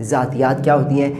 ذاتیات کیا ہوتی ہیں،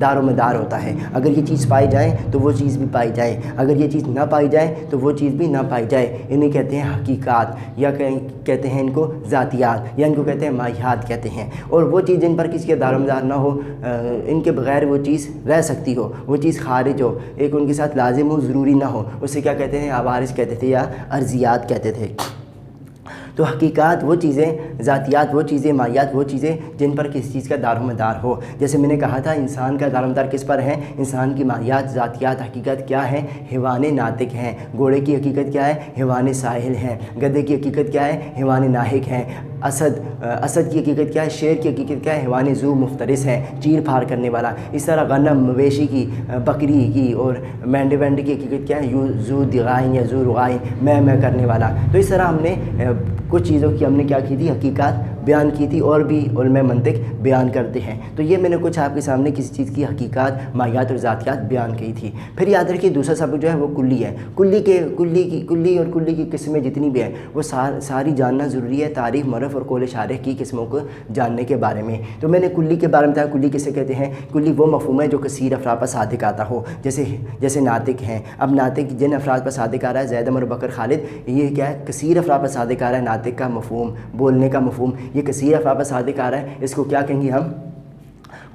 دار و مدار ہوتا ہے۔ اگر یہ چیز پائی جائے تو وہ چیز بھی پائی جائے، اگر یہ چیز نہ پائی جائے تو وہ چیز بھی نہ پائی جائے، انہیں کہتے ہیں حقیقات، یا کہتے ہیں ان کو ذاتیات، یا ان کو کہتے ہیں ماہیات کہتے ہیں۔ اور وہ چیز جن پر کسی کا دار و مدار نہ ہو، ان کے بغیر وہ چیز رہ سکتی ہو، وہ چیز خارج ہو، ایک ان کے ساتھ لازم ہو، ضروری نہ ہو، اسے کیا کہتے ہیں؟ عوارض کہتے تھے یا ارضیات کہتے تھے۔ تو حقیقات وہ چیزیں، ذاتیات وہ چیزیں، ماہیات وہ چیزیں جن پر کسی چیز کا دار و مدار ہو۔ جیسے میں نے کہا تھا انسان کا دار و مدار کس پر ہے؟ انسان کی ماہیات، ذاتیات، حقیقت کیا ہے؟ حیوان ناطق ہیں۔ گھوڑے کی حقیقت کیا ہے؟ حیوان ساحل ہیں۔ گدھے کی حقیقت کیا ہے؟ حیوان ناہق ہیں۔ اسد کی حقیقت کیا ہے؟ شیر کی حقیقت کیا ہے؟ حیوان ذو مفترس ہے، چیر پھاڑ کرنے والا۔ اس طرح غنم، مویشی کی، بکری کی اور مینڈے وینڈے کی حقیقت کیا ہے؟ ذو دغائن یا ذو رغائن، میں کرنے والا۔ تو اس طرح ہم نے کچھ چیزوں کی ہم نے کیا کی تھی؟ حقیقات بیان کی تھی، اور بھی علماء منطق بیان کرتے ہیں۔ تو یہ میں نے کچھ آپ کے سامنے کسی چیز کی حقیقات، ماہیات اور ذاتیات بیان کی تھی۔ پھر یاد رکھیے دوسرا سبق جو ہے وہ کلی ہے۔ کلی اور کلی کی قسمیں جتنی بھی ہیں وہ ساری جاننا ضروری ہے، تعریف، معرف اور قول شارح کی قسموں کو جاننے کے بارے میں۔ تو میں نے کلی کے بارے میں بتایا، کلی کسے کہتے ہیں؟ کلی وہ مفہوم ہے جو کثیر افراد پر صادق آتا ہو، جیسے ناطق ہیں۔ اب ناطق جن افراد پر صادق آ رہا ہے، زید، عمر، بکر، خالد، یہ کیا ہے؟ کثیر افراد پر صادق آ رہا ہے۔ ناطق کا مفہوم، بولنے کا مفہوم، یہ کثیر افراد پر صادق آ رہا ہے، اس کو کیا کہیں گے؟ ہم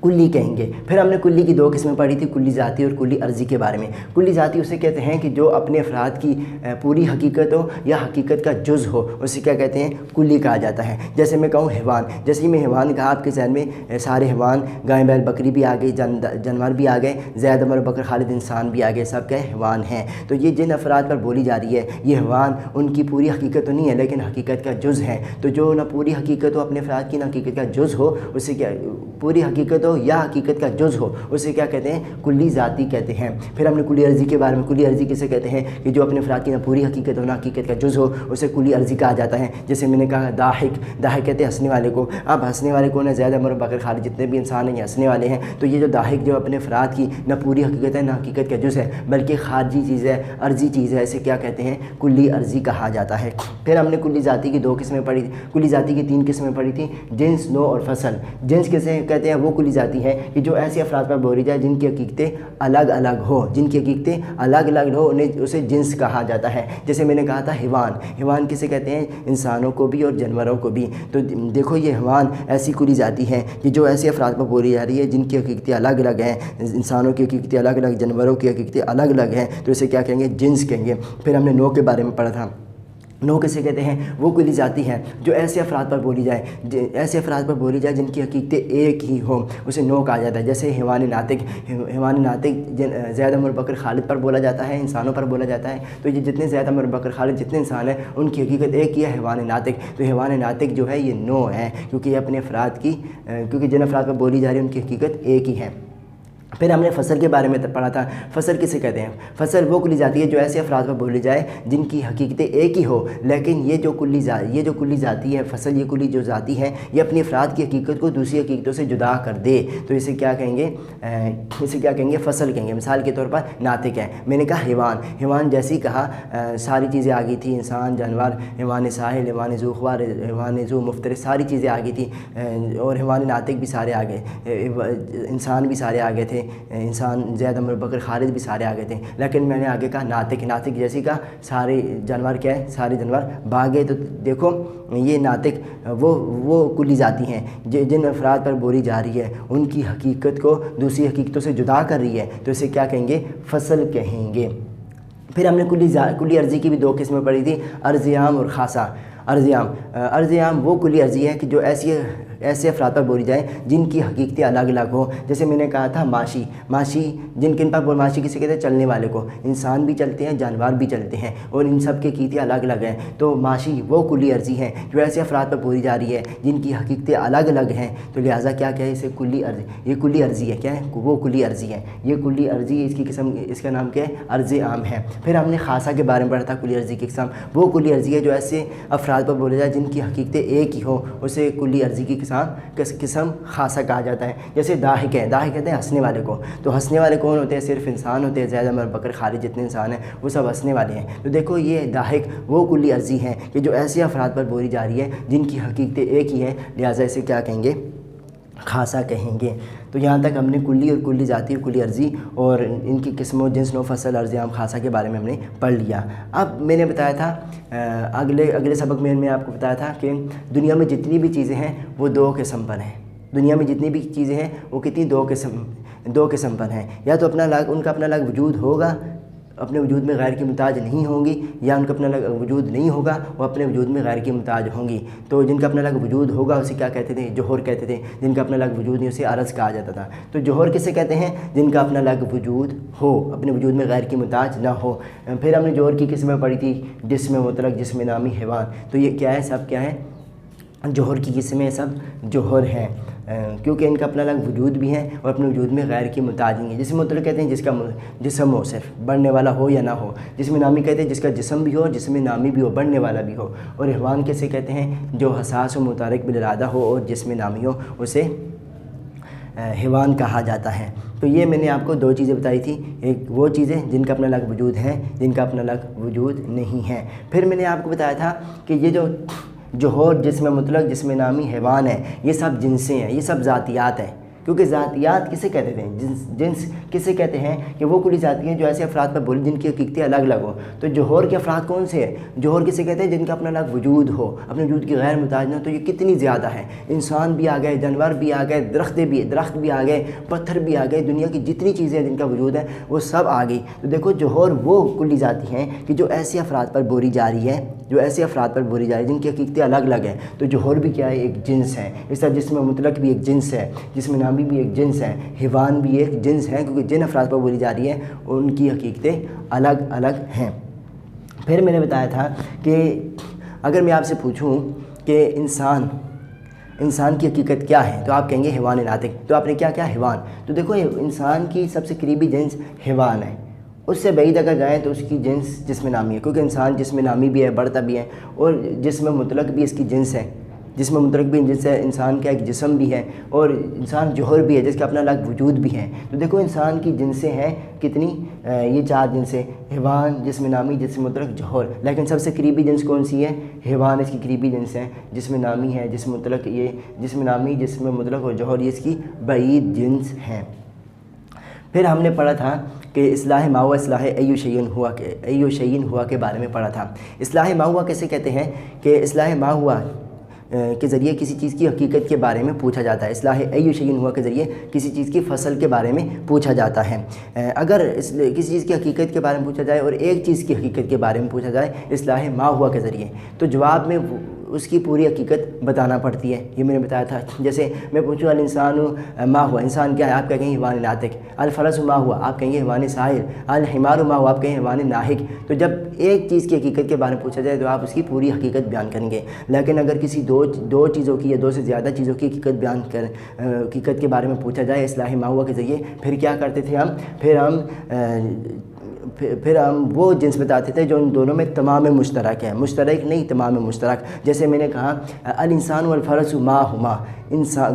کلی کہیں گے۔ پھر ہم نے کلی کی دو قسمیں پڑھی تھی، کلی ذاتی اور کلی عرضی کے بارے میں۔ کلی ذاتی اسے کہتے ہیں کہ جو اپنے افراد کی پوری حقیقت ہو یا حقیقت کا جز ہو، اسے کیا کہتے ہیں؟ کلی کہا جاتا ہے۔ جیسے میں کہوں حیوان، جیسے میں حیوان کہا، آپ کے ذہن میں سارے حیوان، گائے، بیل، بکری بھی آ گئی، جانور بھی آ گئے، زید، عمر، بکر، خالد، انسان بھی آ گئے، سب کیا حیوان ہیں۔ تو یہ جن افراد پر بولی جا رہی ہے یہ حیوان، ان کی پوری حقیقت تو نہیں ہے لیکن حقیقت کا جز ہے۔ تو جو نہ پوری حقیقت ہو اپنے افراد کی، نہ حقیقت کا جز ہو، اسے کیا پوری حقیقت ہو یا حقیقت کا جز ہو، اسے کیا کہتے ہیں؟ کلی ذاتی کہتے ہیں۔ پھر ہم نے کلی عرضی کے بارے میں، کلی عرضی کسے کہتے ہیں؟ کہ جو اپنے افراد کی نہ پوری حقیقت ہو نہ حقیقت کا جز ہو، اسے کلی عرضی کہا جاتا ہے۔ جیسے میں نے کہا ضاحک کہتے ہیں ہنسنے والے کو۔ اب ہنسنے والے کون ہے؟ زید، عمر، بکر، خالد، جتنے بھی انسان ہیں یہ ہنسنے والے ہیں۔ تو یہ جو ضاحک جو اپنے افراد کی نہ پوری حقیقت ہے نہ حقیقت کا جز ہے بلکہ خارجی چیز ہے، عرضی چیز ہے، اسے کیا کہتے ہیں؟ کلی عرضی کہا جاتا ہے۔ پھر ہم نے کلی ذاتی کی دو قسمیں پڑھی تھی، کلی ذاتی کی تین قسمیں پڑھی تھی، جنس، نوع اور فصل۔ جنس کسے کہتے ہیں؟ وہ کلی ذاتی ہے کہ جو ایسے افراد پر بولی جائے جن کی حقیقتیں الگ الگ ہو، جن کی حقیقتیں الگ الگ ہو، اسے جنس کہا جاتا ہے۔ جیسے میں نے کہا تھا حیوان کسے کہتے ہیں؟ انسانوں کو بھی اور جانوروں کو بھی۔ تو دیکھو یہ حیوان ایسی کلی ذاتی ہے کہ جو ایسے افراد پر بولی جا رہی ہے جن کی حقیقتیں الگ الگ ہیں، انسانوں کی حقیقتیں الگ الگ، جانوروں کی حقیقتیں الگ الگ ہیں، تو اسے کیا کہیں گے؟ جنس کہیں گے۔ پھر ہم نے نوع کے بارے میں پڑھا تھا، نوع کسے کہتے ہیں؟ وہ کلی ذاتی ہے جو ایسے افراد پر بولی جائے جن کی حقیقتیں ایک ہی ہوں، اسے نوع کہا جاتا ہے۔ جیسے حیوان ناطق زید، عمر، بکر، خالد پر بولا جاتا ہے، انسانوں پر بولا جاتا ہے۔ تو یہ جتنے زید، عمر، بکر، خالد جتنے انسان ہیں ان کی حقیقت ایک ہی ہے، حیوان ناطق۔ تو حیوان ناطق جو ہے یہ نوع ہے کیونکہ یہ اپنے افراد کی کیونکہ جن افراد پر بولی جا رہی ہے ان کی حقیقت ایک ہی ہے۔ پھر ہم نے فصل کے بارے میں پڑھا تھا، فصل کسے کہتے ہیں؟ فصل وہ کلی ذاتی ہے جو ایسے افراد پر بولی جائے جن کی حقیقتیں ایک ہی ہو لیکن یہ جو کلی ذاتی ہے فصل، یہ کلی جو ذاتی ہے یہ اپنی افراد کی حقیقت کو دوسری حقیقتوں سے جدا کر دے، تو اسے کیا کہیں گے؟ فصل کہیں گے۔ مثال کے طور پر ناطق ہے، میں نے کہا حیوان جیسے ہی کہا ساری چیزیں آ گئی تھی، انسان، جانور، حیوان ساحل، حیوان ذو خوار، حیوان ذو مفترس، ساری چیزیں آ گئی تھی، اور حیوان ناطق بھی سارے آ گئے، انسان بھی سارے آ گئے تھے، انسان، زید، عمر، بکر، خالد بھی سارے آگے تھے، لیکن میں نے آگے کہا ناطق جیسی کہا سارے جانور کیا ہے؟ سارے جانور بھاگے۔ تو دیکھو یہ ناطق وہ کلی ذاتی ہیں جن افراد پر بولی جا رہی ہے ان کی حقیقت کو دوسری حقیقتوں سے جدا کر رہی ہے، تو اسے کیا کہیں گے؟ فصل کہیں گے۔ پھر ہم نے کلی عرضی کی بھی دو قسمیں پڑھی تھی، عرض عام اور خاصہ۔ عرض عام وہ کلی عرضی ہے کہ جو ایسے افراد پر بولی جائے جن کی حقیقتیں الگ الگ ہوں۔ جیسے میں نے کہا تھا معاشی کن پر معاشی کسے کہتے ہیں؟ چلنے والے کو۔ انسان بھی چلتے ہیں، جانور بھی چلتے ہیں اور ان سب کی حقیقتیں الگ الگ ہیں۔ تو معاشی وہ کلی عرضی ہے جو ایسے افراد پر بولی جا رہی ہے جن کی حقیقتیں الگ الگ ہیں، تو لہٰذا کیا ہے؟ اسے کلی عرضی، یہ کلی عرضی ہے۔ کیا ہے؟ وہ کلی عرضی ہے، یہ کلی عرضی، اس کی قسم، اس کا نام کیا ہے؟ عرض عام ہے۔ پھر ہم نے خاصہ کے بارے میں پڑھا تھا، کلی عرضی کی قسم وہ کلی عرضی ہے جو ایسے افراد افراد پر بولے جائے جن کی حقیقتیں ایک ہی ہوں اسے کلی عرضی کی قسم خاصہ کہا جاتا ہے. جیسے ضاحک ہے، ضاحک کہتے ہیں ہنسنے والے کو. تو ہنسنے والے کون ہوتے ہیں؟ صرف انسان ہوتے ہیں. زید، عمر، بکر، خالد جتنے انسان ہیں وہ سب ہنسنے والے ہیں. تو دیکھو یہ ضاحک وہ کلی عرضی ہیں کہ جو ایسے افراد پر بولی جا رہی ہے جن کی حقیقتیں ایک ہی ہیں، لہٰذا اسے کیا کہیں گے؟ خاصہ کہیں گے. تو یہاں تک ہم نے کلی اور کلی ذاتی اور کلی عرضی اور ان کی قسموں، جنس، نوع، فصل، عرض عام، خاصہ کے بارے میں ہم نے پڑھ لیا. اب میں نے بتایا تھا اگلے سبق میں آپ کو بتایا تھا کہ دنیا میں جتنی بھی چیزیں ہیں وہ دو قسم پر ہیں. دنیا میں جتنی بھی چیزیں ہیں وہ کتنی دو قسم پر ہیں. یا تو ان کا اپنا الگ وجود ہوگا، اپنے وجود میں غیر کی محتاج نہیں ہوں گی، یا ان کا اپنا الگ وجود نہیں ہوگا، وہ اپنے وجود میں غیر کی محتاج ہوں گی. تو جن کا اپنا الگ وجود ہوگا اسے کیا کہتے تھے؟ جوہر کہتے تھے. جن کا اپنا الگ وجود نہیں اسے عرض کہا جاتا تھا. تو جوہر کسے کہتے ہیں؟ جن کا اپنا الگ وجود ہو، اپنے وجود میں غیر کی محتاج نہ ہو. پھر ہم نے جوہر کی قسمیں پڑھی تھی، جسم مطلق، جسم نامی، حیوان. تو یہ کیا ہے؟ سب کیا ہے؟ جوہر کی قسمیں سب جوہر ہیں، کیونکہ ان کا اپنا الگ وجود بھی ہے اور اپنے وجود میں غیر کی محتاج نہیں ہے. جسم مطلق کہتے ہیں جس کا جسم ہو، صرف بڑھنے والا ہو یا نہ ہو. جسم نامی کہتے ہیں جس کا جسم بھی ہو، جسم نامی بھی ہو، بڑھنے والا بھی ہو. اور حیوان کیسے کہتے ہیں؟ جو حساس و متحرک بالارادہ ہو اور جسم نامی ہو، اسے حیوان کہا جاتا ہے. تو یہ میں نے آپ کو دو چیزیں بتائی تھی. ایک وہ چیزیں جن کا اپنا الگ وجود ہے، جن کا اپنا الگ وجود نہیں ہے. پھر میں نے آپ کو بتایا تھا کہ یہ جو جوہر، جسم مطلق، جسم نامی، حیوان ہے، یہ سب جنسیں ہیں، یہ سب ذاتیات ہیں. کیونکہ ذاتیات کسے کہتے ہیں؟ جنس کسے کہتے ہیں؟ کہ وہ کلی ذاتی ہیں جو ایسے افراد پر بولی جن کی حقیقتیں الگ الگ ہوں. تو جوہر کے افراد کون سے ہیں؟ جوہر کسے کہتے ہیں؟ جن کا اپنا الگ وجود ہو، اپنے وجود کی غیر محتاج نہ ہو. تو یہ کتنی زیادہ ہیں. انسان بھی آ گئے، جانور بھی آ گئے، درخت بھی آ گئے، پتھر بھی آ گئے. دنیا کی جتنی چیزیں جن کا وجود ہے وہ سب آ گئی. تو دیکھو جوہر وہ کلی ذاتی ہیں کہ جو ایسے افراد پر بولی جا رہی ہے، جن کی حقیقتیں الگ الگ ہیں. تو جوہر بھی کیا ہے؟ ایک جنس ہے. اس طرح جسم مطلق بھی ایک جنس ہے، جسم نامی بھی ایک جنس ہے، حیوان بھی ایک جنس ہے، کیونکہ جن افراد پر بولی جا رہی ہے ان کی حقیقتیں الگ الگ ہیں. پھر میں نے بتایا تھا کہ اگر میں آپ سے پوچھوں کہ انسان کی حقیقت کیا ہے تو آپ کہیں گے حیوان ناطق. تو آپ نے کیا حیوان. تو دیکھو انسان کی سب سے قریبی جنس حیوان ہے. اس سے بعید اگر جائیں تو اس کی جنس جسم نامی ہے، کیونکہ انسان جسم نامی بھی ہے، بڑھتا بھی ہے، اور جسم مطلق بھی اس کی جنس ہے. جسم مطلق بھی جنس ہے. انسان کا ایک جسم بھی ہے اور انسان جوہر بھی ہے جس کا اپنا الگ وجود بھی ہے. تو دیکھو انسان کی جنسیں ہیں کتنی؟ یہ 4 جنسیں: حیوان، جسم نامی، جسم مطلق، جوہر. لیکن سب سے قریبی جنس کون سی ہے؟ حیوان اس کی قریبی جنس ہے. جسم نامی ہے، جسم مطلق، یہ جسم نامی، جسم مطلق اور جوہر یہ اس کی بعید جنس ہیں. پھر ہم نے پڑھا تھا کہ اصلاح ما ہوا، اصلاح ایو شیئن ہوا کے بارے میں پڑھا تھا. اصلاح ما ہوا کیسے کہتے ہیں؟ کہ اصلاح ما ہوا کے ذریعے کسی چیز کی حقیقت کے بارے میں پوچھا جاتا ہے. اصلاح ایو شیئن ہوا کے ذریعے کسی چیز کی فصل کے بارے میں پوچھا جاتا ہے. اگر کسی چیز کی حقیقت کے بارے میں پوچھا جائے اور ایک چیز کی حقیقت کے بارے میں پوچھا جائے اصلاح ما ہوا کے ذریعے، تو جواب میں اس کی پوری حقیقت بتانا پڑتی ہے. یہ میں نے بتایا تھا. جیسے میں پوچھوں الانسان ما ہوا، انسان کیا ہے؟ آپ کہیں گے حیوان ناطق. الفرس ما ہوا، آپ کہیں گے حیوان سائر. الحمار ما ہوا، آپ کہیں حیوان ناہق. تو جب ایک چیز کی حقیقت کے بارے میں پوچھا جائے تو آپ اس کی پوری حقیقت بیان کریں گے. لیکن اگر کسی دو چیزوں کی یا 2 سے زیادہ چیزوں کی حقیقت کے بارے میں پوچھا جائے اصلاح ما ہوا کے ذریعے، پھر کیا کرتے تھے ہم؟ پھر ہم وہ جنس بتاتے تھے جو ان دونوں میں تمام مشترک ہے. مشترک نہیں، تمام مشترک. جیسے میں نے کہا الانسان والفرس ما ہما،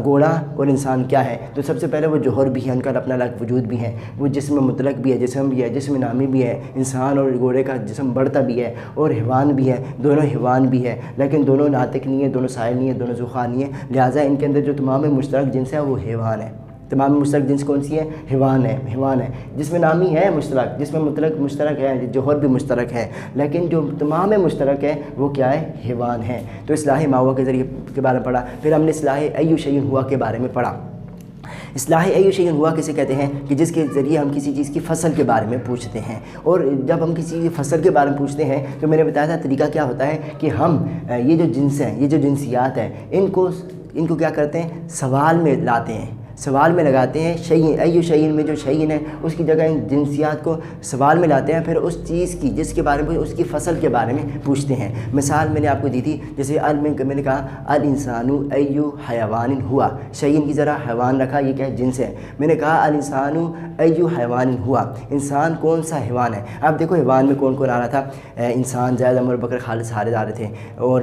گھوڑا اور انسان کیا ہے؟ تو سب سے پہلے وہ جوہر بھی ہے، ان کا اپنا الگ وجود بھی ہے. وہ جسم مطلق بھی ہے، جسم بھی ہے، جسم نامی بھی ہے. انسان اور گھوڑے کا جسم بڑھتا بھی ہے، اور حیوان بھی ہے. دونوں حیوان بھی ہے، لیکن دونوں ناطق نہیں ہے، دونوں سائل نہیں ہے، دونوں ذوخوار نہیں ہے. لہٰذا ان کے اندر جو تمام مشترک جنس ہے وہ حیوان ہے. تمام مشترک جنس کون سی ہے؟ حیوان ہے. جسم نامی ہے مشترک، جسم مطلق مشترک ہے، جوہر بھی مشترک ہے، لیکن جو تمام مشترک ہے وہ کیا ہے؟ حیوان ہے. تو اصلاح ما ہوا کے ذریعے کے بارے میں پڑھا. پھر ہم نے اصلاح ایو شیئن ہوا کے بارے میں پڑھا. اصلاح ایو شیئن ہوا کسے کہتے ہیں؟ کہ جس کے ذریعے ہم کسی چیز کی فصل کے بارے میں پوچھتے ہیں. اور جب ہم کسی فصل کے بارے میں پوچھتے ہیں تو میں نے بتایا تھا طریقہ کیا ہوتا ہے کہ ہم یہ جو جنس ہیں، یہ جو جنسیات ہیں، ان کو کیا کرتے ہیں؟ سوال میں لاتے ہیں، سوال میں لگاتے ہیں. شیئن، ایو شیئن میں جو شیئن ہے اس کی جگہ ان جنسیات کو سوال میں لاتے ہیں. پھر اس چیز کی جس کے بارے میں اس کی فصل کے بارے میں پوچھتے ہیں. مثال میں نے آپ کو دی تھی، جیسے میں نے کہا الانسان ایو حیوان ہوا. شیئن کی ذرا حیوان رکھا، یہ کیا جنس ہے. میں نے کہا الانسان ایو حیوان ہوا، انسان کون سا حیوان ہے. اب دیکھو حیوان میں کون کون آ رہا تھا؟ انسان، زید، عمر، بکر، خالد سارے آ رہے تھے. اور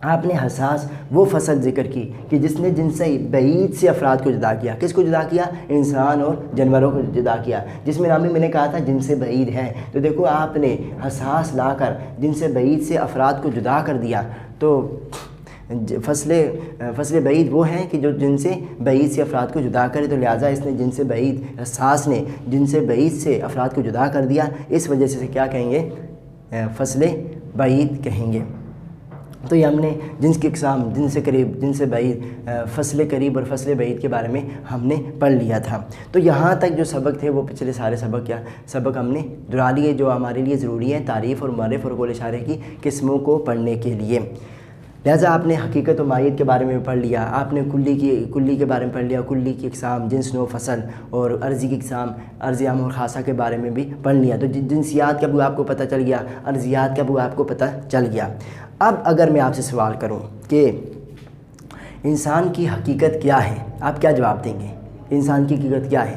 آپ نے حساس وہ فصل ذکر کی کہ جس نے جن سے بعید سے افراد کو جدا کیا. کس کو جدا کیا؟ انسان اور جانوروں کو جدا کیا. جس میں نامی میں نے کہا تھا جن سے بعید ہے، تو دیکھو آپ نے حساس لا کر جن سے بعید سے افراد کو جدا کر دیا. تو فصل بعید وہ ہیں کہ جو جن سے بعید سے افراد کو جدا کرے، تو لہٰذا اس نے جن سے بعید، حساس نے جن سے بعید سے افراد کو جدا کر دیا، اس وجہ سے کیا کہیں گے؟ فصل بعید کہیں گے. تو یہ ہم نے جنس کی اقسام، جن سے قریب، جن سے بعید، فصل قریب اور فصل بعید کے بارے میں ہم نے پڑھ لیا تھا. تو یہاں تک جو سبق تھے وہ پچھلے سارے سبق ہم نے دہرا لیے جو ہمارے لیے ضروری ہیں تعریف اور معرف اور قول اشارے کی قسموں کو پڑھنے کے لیے. لہٰذا آپ نے حقیقت و ماہیت کے بارے میں پڑھ لیا، آپ نے کلی کے بارے میں پڑھ لیا، کلی کی اقسام، جنس، نوع، فصل، اور عرضی کی اقسام، عرضی عام اور خاصہ کے بارے میں بھی پڑھ لیا. تو جنسیات کا بھی آپ کو پتہ چل گیا، عرضیات کا بھی آپ کو پتہ چل گیا. اب اگر میں آپ سے سوال کروں کہ انسان کی حقیقت کیا ہے، آپ کیا جواب دیں گے؟ انسان کی حقیقت کیا ہے؟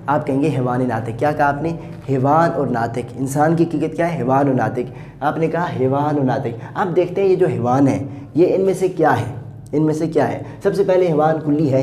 آپ کہیں گے حیوان ناطق. کیا کہا آپ نے؟ حیوان اور ناطق. انسان کی حقیقت کیا ہے؟ حیوان اور ناطق. آپ نے کہا حیوان اور ناطق. اب دیکھتے ہیں یہ جو حیوان ہے یہ ان میں سے کیا ہے؟ ان میں سے کیا ہے؟ سب سے پہلے حیوان کلی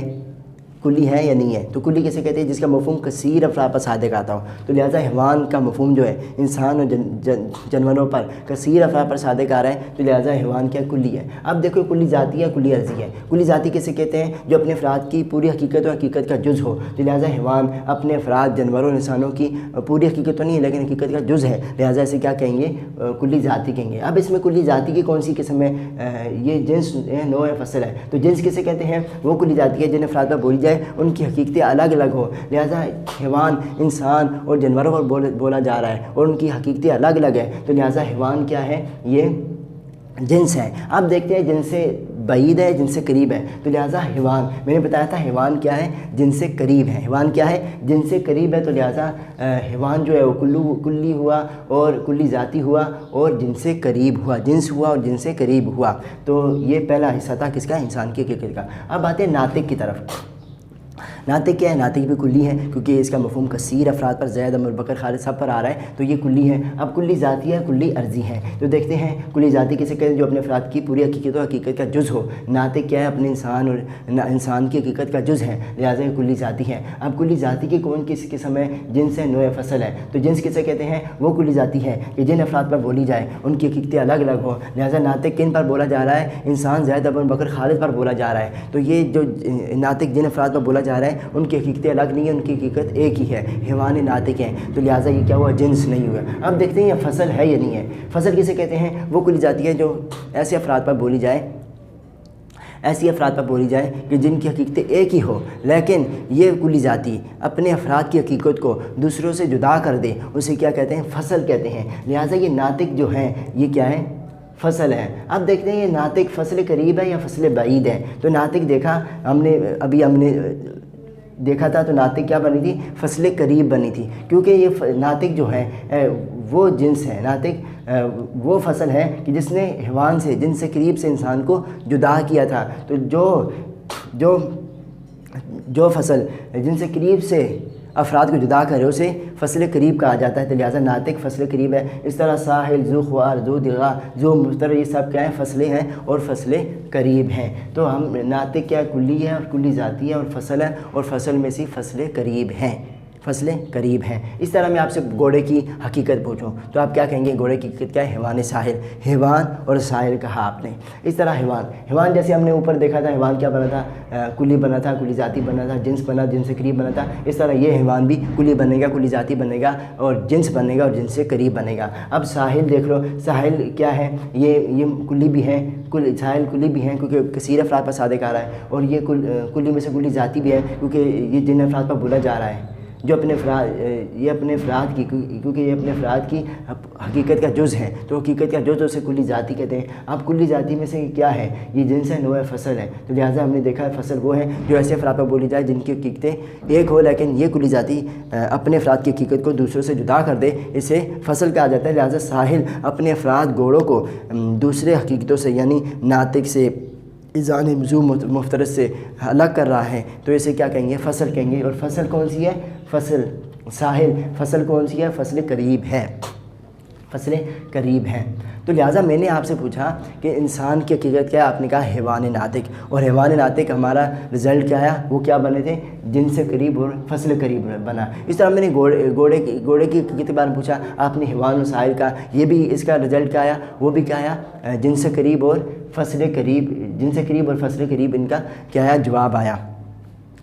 ہے یا نہیں ہے؟ تو کلی کیسے کہتے ہیں؟ جس کا مفہوم کثیر افراد پر صادق آتا ہو. تو لہٰذا حیوان کا مفہوم جو ہے انسان اور جانوروں پر کثیر افراد پر صادق آ رہا ہے، تو لہٰذا حیوان کیا؟ کلی ہے. اب دیکھو کلی ذاتی ہے، کلی عرضی ہے. کلی ذاتی کیسے کہتے ہیں؟ جو اپنے افراد کی پوری حقیقت و حقیقت کا جز ہو. تو لہٰذا حیوان اپنے افراد، جانوروں اور انسانوں کی پوری حقیقت تو نہیں ہے لیکن حقیقت کا جز ہے، لہٰذا اسے کیا کہیں گے؟ کلی ذاتی کہیں گے. اب اس میں کلی ذاتی کی کون سی قسم ہے؟ یہ جنس ہے، نوع ہے، فصل ہے. تو جنس کسے کہتے ہیں؟ وہ کلی ذاتی ہے جن افراد پر بولی جائے ان کی حقیقتیں الگ الگ ہو. لہٰذا حیوان، انسان اور جانوروں پر بولا جا رہا ہے اور ان کی حقیقتیں الگ الگ ہیں، تو لہٰذا حیوان کیا ہے؟ یہ جنس ہے. اب دیکھتے ہیں جن سے بعید ہے، جن سے قریب ہے. تو لہٰذا حیوان، میں نے بتایا تھا حیوان کیا ہے؟ جن سے قریب ہے. حیوان کیا ہے؟ جن سے قریب ہے. تو لہٰذا حیوان جو ہے وہ کلی ہوا اور کلی ذاتی ہوا اور جن سے قریب ہوا، جنس ہوا اور جن سے قریب ہوا. تو یہ پہلا حصہ تھا کس کا؟ انسان کی حقیقت کا. اب آتے ہیں ناطق کی طرف. ناطق کیا ہے؟ ناطق بھی کلی ہے کیونکہ اس کا مفہوم کثیر افراد پر، زید، عمر، بکر، خالد سب پر آ رہا ہے، تو یہ کلی ہے. اب کلی ذاتی ہے، کلی عرضی ہے. تو دیکھتے ہیں کلی ذاتی کسے کہتے ہیں؟ جو اپنے افراد کی پوری حقیقت و حقیقت کا جز ہو. ناطق کیا ہے؟ اپنے انسان اور انسان کی حقیقت کا جز ہے، لہٰذا یہ کلی ذاتی ہے. اب کلی ذاتی کی کون کس قسم ہے؟ جنس ہے، نوع، فصل ہے. تو جنس کسے کہتے ہیں؟ وہ کلی ذاتی ہے کہ جن افراد پر بولی جائے ان کی حقیقتیں الگ الگ ہوں. لہٰذا ناطق کن پر بولا جا رہا ہے؟ انسان، زید، عمر، بکر، خالد پر بولا جا رہا ہے. تو یہ جو ناطق جن افراد پر بولا جا رہا ہے ان کی حقیقتیں الگ نہیں ہے، ان کی حقیقت ایک ہی ہے، حیوان ناطق ہیں. تو لہٰذا یہ کیا ہوا؟ جنس نہیں ہوا. اب دیکھتے ہیں یہ فصل ہے یا نہیں ہے. فصل کسے کہتے ہیں؟ وہ کلی ذاتی ہے جو ایسے افراد پر بولی جائے، ایسی افراد پر بولی جائے کہ جن کی حقیقتیں ایک ہی ہو، لیکن یہ کلی ذاتی اپنے افراد کی حقیقت کو دوسروں سے جدا کر دے، اسے کیا کہتے ہیں؟ فصل کہتے ہیں. لہٰذا یہ ناطق جو ہیں یہ کیا ہے؟ فصل ہے. اب دیکھتے ہیں یہ ناطق فصل قریب ہے یا فصل بعید ہے. تو ناطق دیکھا ہم نے دیکھا تھا، تو ناطق کیا بنی تھی؟ فصل قریب بنی تھی، کیونکہ یہ ناطق جو ہے وہ جنس ہے. ناطق وہ فصل ہے کہ جس نے حیوان سے، جن سے قریب سے انسان کو جدا کیا تھا. تو جو فصل جن سے قریب سے افراد کو جدا کرے اسے فصل قریب کہا جاتا ہے. تو لہٰذا ناطق فصل قریب ہے. اس طرح ساحل، ذو خوار، ذو دغا، ذو مفتر، یہ سب کیا ہیں؟ فصلیں ہیں اور فصل قریب ہیں. تو ہم ناطق کیا؟ کلی ہے اور کلی ذاتی ہے اور فصل ہے، اور فصل میں سے فصل قریب ہیں، فصل قریب ہیں. اس طرح میں آپ سے گھوڑے کی حقیقت پوچھوں تو آپ کیا کہیں گے؟ گھوڑے کی حقیقت کیا ہے؟ حیوان ساحل. حیوان اور ساحل کہا آپ نے. اس طرح حیوان جیسے ہم نے اوپر دیکھا تھا، حیوان کیا بنا تھا؟ کلی بنا تھا، کلی ذاتی بنا تھا، جنس بنا، جنس سے قریب بنا تھا. اس طرح یہ حیوان بھی کلی بنے گا، کلی ذاتی بنے گا اور جنس بنے گا اور جنس سے قریب بنے گا. اب ساحل دیکھ لو، ساحل کیا ہے؟ یہ کلی بھی ہے، ساحل کلی بھی ہیں کیونکہ کثیر افراد پر صادق آ رہا ہے، اور یہ کلی میں سے کلی ذاتی بھی ہے کیونکہ یہ جن افراد پر بولا جا رہا ہے، جو اپنے افراد کی، کیونکہ یہ اپنے افراد کی حقیقت کا جز ہے، تو حقیقت کا جز اسے کلی ذاتی کہتے ہیں. اب کلی ذاتی میں سے کیا ہے؟ یہ جنس ہے، نوع، فصل ہے. تو لہٰذا ہم نے دیکھا ہے فصل وہ ہے جو ایسے افراد پر بولی جائے جن کی حقیقتیں ایک ہو، لیکن یہ کلی ذاتی اپنے افراد کی حقیقت کو دوسروں سے جدا کر دے، اسے فصل کہا جاتا ہے. لہٰذا ساحل اپنے افراد گھوڑوں کو دوسرے حقیقتوں سے یعنی ناطق سے، ذو مفترس سے الگ کر رہا ہے، تو اسے کیا کہیں گے؟ فصل کہیں گے. اور فصل کون سی ہے؟ فصل ساحل. فصل کون سی ہے؟ فصل قریب ہے، فصل قریب ہے. تو لہٰذا میں نے آپ سے پوچھا کہ انسان کی حقیقت کیا ہے، آپ نے کہا حیوان ناطق، اور حیوان ناطق ہمارا رزلٹ کیا آیا، وہ کیا بنے تھے، جن سے قریب اور فصل قریب بنا۔ اس طرح میں نے گھوڑے کی حقیقت بارے میں پوچھا، آپ نے حیوان و سائر کا، یہ بھی اس کا رزلٹ کیا آیا، وہ بھی کیا آیا، جن سے قریب اور فصل قریب، جن سے قریب اور فصل قریب ان کا کیا آیا، جواب آیا۔